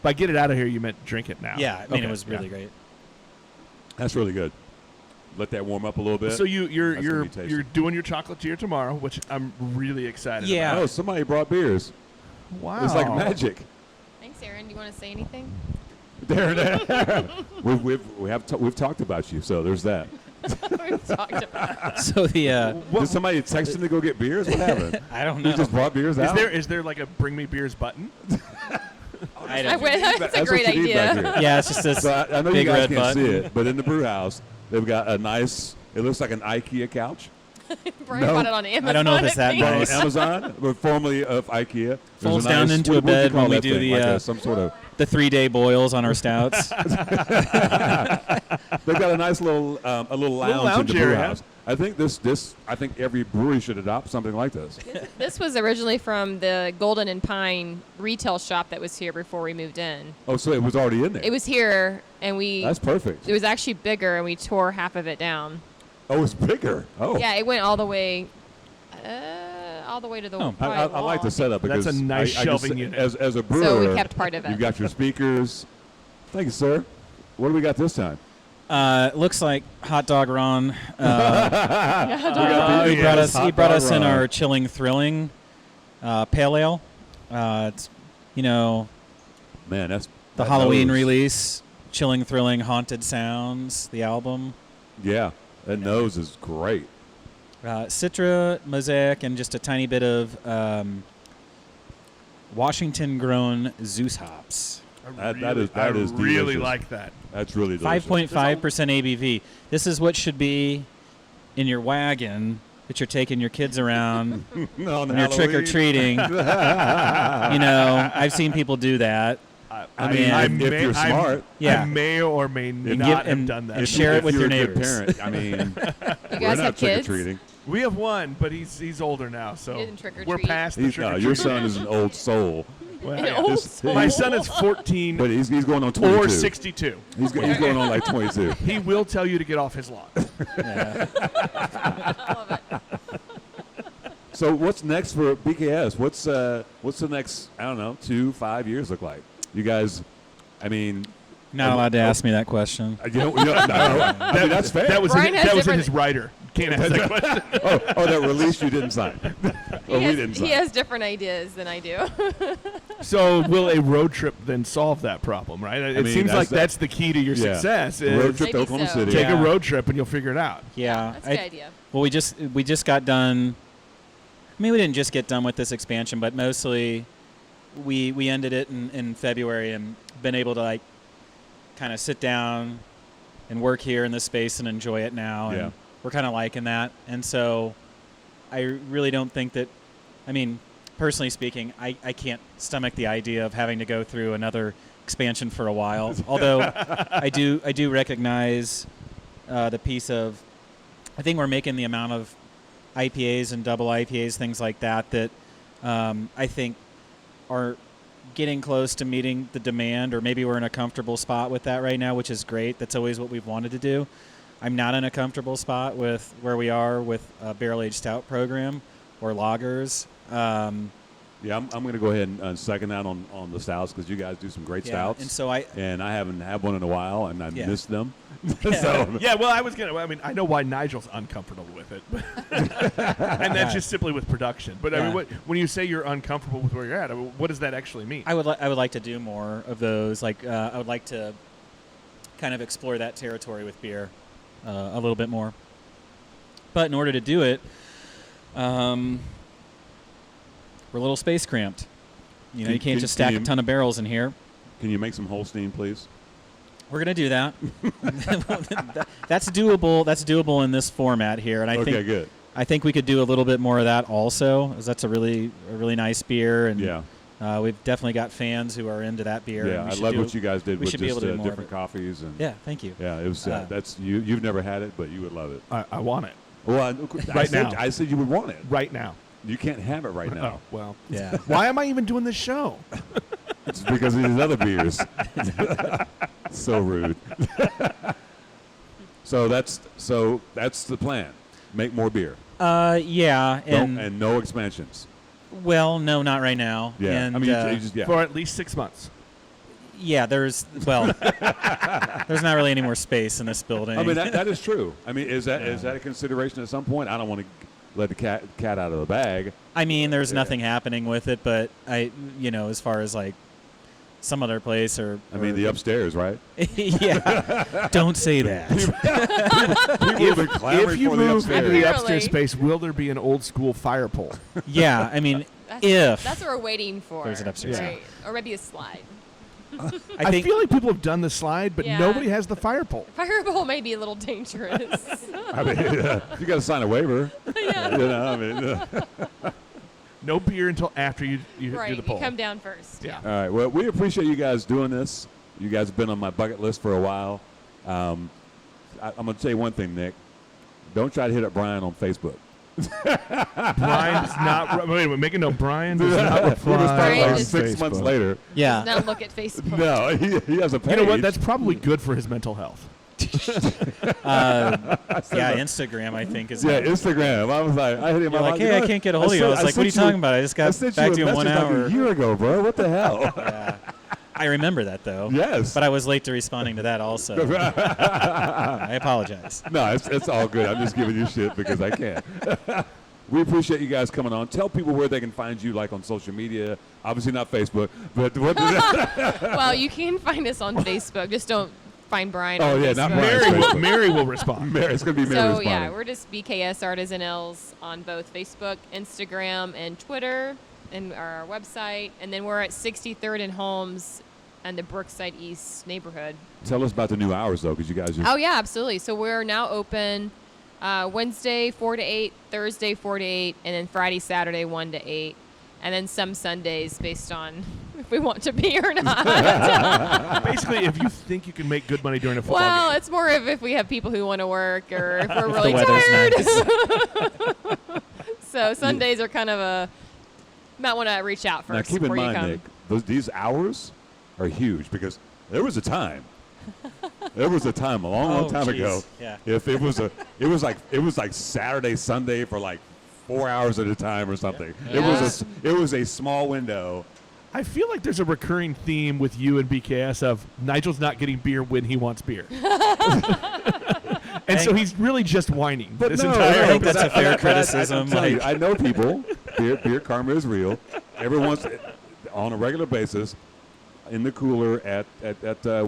By get it out of here, you meant drink it now. Yeah, I mean, Okay, it was really yeah. great. That's really good. Let that warm up a little bit. So you're That's gonna be tasty. you're doing your chocolatier tomorrow, which I'm really excited Yeah. Oh, somebody brought beers. about. Wow. It's like magic. Thanks, Aaron. Do you want to say anything? There. We've talked about you, so there's that. We've talked about it. So the, Did somebody text him to go get beers? What happened? I don't He know. just brought beers out. Is there like a bring me beers button? I I don't went, that's a That's great what you need back idea. here. Yeah, it's just this So I know big you guys red can't button. see it, but in the brew house, they've got a nice. It looks like an IKEA couch. Brian No. bought it on Amazon. I don't know if it's that think. Bought on nice. Amazon, but formerly of IKEA. There's Folds a down nice- into what- a what do you bed call when we that do thing? the, Like some sort of. The 3-day boils on our stouts. They've got a nice little a little lounge, lounge in the brew area. house. I think I think every brewery should adopt something like this. This was originally from the Golden and Pine retail shop that was here before we moved in. Oh, so it was already in there. It was here, and That's perfect. it was actually bigger, and we tore half of it down. Oh, it's bigger. Oh, Yeah, it went all the way to the. Oh. I like the setup because That's a nice I shelving just, unit. As a brewer, So we kept part of it. You've got your speakers. Thank you, sir. What do we got this time? Looks like Hot Dog Ron. He We got brought BKS us. He Hot brought Dog us in Ron. our Chilling Thrilling pale ale. It's Man, that's the that Halloween nose. release. Chilling Thrilling Haunted Sounds, the album. Yeah, that nose is great. Citra, Mosaic, and just a tiny bit of Washington-grown Zeus hops. That I is really delicious. like that. That's really delicious. 5.5% ABV. This is what should be in your wagon that you're taking your kids around On when you're Halloween. trick-or-treating. I've seen people do that. I mean, if you're smart. Yeah. I may or may not have done that. and share it If with you're your a good neighbors. parent, I mean, You we're guys not have kids? trick-or-treating. We have one, but he's older now, so He didn't trick or we're treat. past the He's, trick or your treat. son is an old soul, An old soul. My son is 14 but he's going on 22. or 62. He's going on like 22. He will tell you to get off his lawn. So what's next for BKS? What's the next, I don't know, 2-5 years look like? You guys, I mean, Not allowed to ask me that question. no, I mean, that's fair. That was Brian has in different- his rider. Can't ask that question. oh, that release you didn't sign. He Or we didn't He sign. has different ideas than I do. So will a road trip then solve that problem, right? It mean, seems like that's that's the key to your Yeah. success. Road Is trip to Maybe Oklahoma so. City. take Yeah. a road trip and you'll figure it out. Yeah, That's a good idea. Well, we just got done. I mean, we didn't just get done with this expansion, but mostly we ended it in February and been able to like kind of sit down and work here in this space and enjoy it now. Yeah. And we're kind of liking that. And so I really don't think that, I mean, personally speaking, I can't stomach the idea of having to go through another expansion for a while. Although I do recognize the piece of, I think we're making the amount of IPAs and double IPAs, things like that, that I think are getting close to meeting the demand, or maybe we're in a comfortable spot with that right now, which is great. That's always what we've wanted to do. I'm not in a comfortable spot with where we are with a barrel-aged stout program or lagers. Yeah, I'm going to go ahead and second that on the stouts because you guys do some great stouts. And so I haven't had one in a while, and I Yeah. missed them. Yeah. So Yeah, well, I mean, I know why Nigel's uncomfortable with it, but and that's just simply with production. But I Yeah. mean, when you say you're uncomfortable with where you're at, I mean, what does that actually mean? I would like to do more of those. Like I would like to kind of explore that territory with beer a little bit more. But in order to do it, we're a little space cramped. You know, you can't just stack a ton of barrels in here. can you make some Holstein, please? We're gonna do that. That's doable. That's doable in this format here, and I think we could do a little bit more of that also, as that's a really nice beer, and Yeah. we've definitely got fans who are into that beer. Yeah, and we I should love do- what you guys did we with should be just able to do more of different it. coffees and Yeah, thank you. yeah, it was Uh, that's you've never had it, but you would love it. I want it Well, Right now. I said you would want it. right now. You can't have it right Oh, now. well. Yeah. Why am I even doing this show? It's because of these other beers. So rude. So that's the plan. Make more beer. Yeah, And no expansions. well, no, not right now. Yeah. And, I mean, you just yeah. For at least 6 months. yeah, there's not really any more space in this building. I mean that is true. I mean, is that a consideration at some point? I don't want to let the cat out of the bag. I mean, there's Yeah. nothing happening with it, but as far as like some other place or I mean, the upstairs, right? yeah, don't say that. People have been clamoring If you for the move into the upstairs. upstairs space, will there be an old school fire pole? Yeah, I mean, That's what we're waiting for. There's an upstairs. Right. Or maybe a slide. I think feel like people have done the slide, but Yeah. nobody has the fire pole. Fireball may be a little dangerous. I mean, you got to sign a waiver. Yeah. You know, I mean, No beer until after you Right. do the You pole. come down first. Yeah. all right. Well, we appreciate you guys doing this. You guys have been on my bucket list for a while. I'm going to tell you one thing, Nick. Don't try to hit up Brian on Facebook. Brian does not. Wait, make a note. Brian does not He reply. responded Brian like just- 6 months later. yeah. Now look at Facebook. No, he has a page. You know what? That's probably good for his mental health. Yeah, Instagram, I think, is yeah, Instagram. I was like, I hit him You're up. like, hey, I can't get a hold of you. I was like, what are you talking about? I just got sent back to you you a in 1 message hour. like a year ago, bro. What the hell? Yeah. I remember that, though. Yes. But I was late to responding to that also. I apologize. No, it's all good. I'm just giving you shit because I can. We appreciate you guys coming on. Tell people where they can find you, like on social media. Obviously not Facebook, but what? Well, you can find us on Facebook. Just don't find Brian. Oh, on yeah, Facebook. not Brian. Mary will respond. It's gonna be Mary So responding. yeah, we're just BKS Artisan Ales on both Facebook, Instagram, and Twitter, and our website. And then we're at 63rd and Holmes, and the Brookside East neighborhood. Tell us about the new hours though, because you guys. Oh yeah, absolutely. So we're now open Wednesday 4 to 8, Thursday 4 to 8, and then Friday, Saturday 1 to 8, and then some Sundays based on if we want to be or not. Basically, if you think you can make good money during a football Well, game. it's more of if we have people who want to work or if we're If really the weather's tired. So Sundays are kind of a might want to reach out Now first keep in before you mind, come. Nick, these hours are huge because there was a time. There was a time a long Oh, time geez. ago. Yeah. If it was like Saturday, Sunday for like 4 hours at a time or something. Yeah. It was a small window. I feel like there's a recurring theme with you and BKS of Nigel's not getting beer when he wants beer. And so he's really just whining this entire I think episode. that's a fair I'm criticism. telling you, Like, I know people Beer karma is real. Every once, on a regular basis, in the cooler at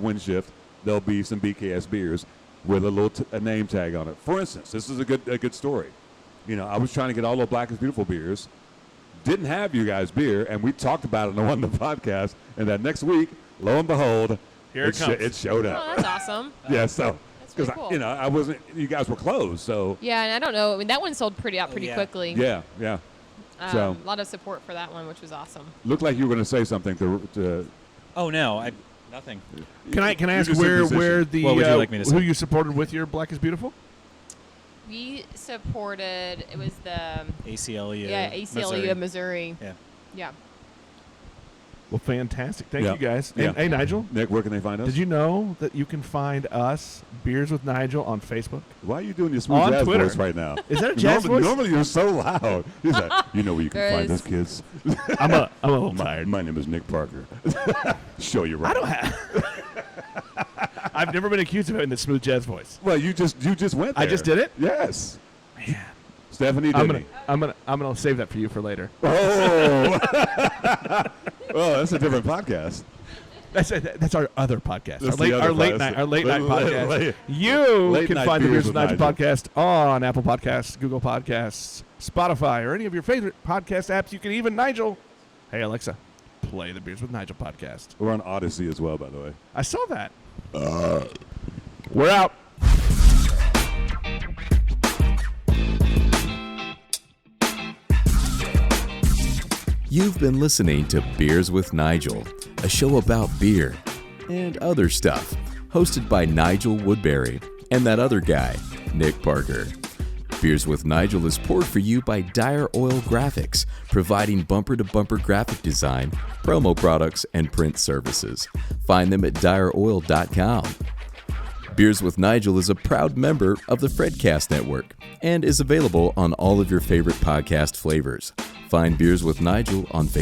wind shift, there'll be some BKS beers with a little a name tag on it. For instance, this is a good story. You know, I was trying to get all the Black is Beautiful beers. Didn't have you guys beer, and we talked about it on the podcast. And that next week, lo and behold, Here it comes. It showed up. Oh, that's awesome. Yeah, so That's pretty because cool. I wasn't. You guys were closed, so Yeah, and I don't know. I mean, that one sold pretty yeah. quickly. yeah. So- A lot of support for that one, which was awesome. Looked like you were going to say something to Oh no, nothing. Can I ask just a where musician. the What would you like me to who say? you supported with your Black is Beautiful? We supported. It was the ACLU. ACLU of Missouri. Yeah. Yeah. Well, fantastic. Thank Yeah. you guys. Yeah. And, hey, Nigel, Nick. Where can they find us? did you know that you can find us, Beers with Nigel, on Facebook? Why are you doing your smooth On jazz Twitter. voice right now? Is that a jazz voice? Normally you're so loud. He's like, you know where you can find There us, kids. I'm a little tired. My name is Nick Parker. Show you right. I don't have. I've never been accused of having the smooth jazz voice. Well, you just went there. I just did it? Yes. Man, Stephanie did. I'm gonna save that for you for later. Oh. Oh, that's a different podcast. That's our other podcast. That's Our the late other night podcast. podcast. Late- You late can night find the Beers Beers with with Nigel podcast on Apple Podcasts, Google Podcasts, Spotify, or any of your favorite podcast apps. You can even Nigel. Hey Alexa, play the Beers with Nigel podcast. We're on Odyssey as well, by the way. I saw that. We're out. You've been listening to Beers with Nigel, a show about beer and other stuff, hosted by Nigel Woodbury and that other guy, Nick Parker. Beers with Nigel is poured for you by Dire Oil Graphics, providing bumper-to-bumper graphic design, promo products, and print services. Find them at direoil.com. Beers with Nigel is a proud member of the Fredcast Network and is available on all of your favorite podcast flavors. Find Beers with Nigel on Facebook.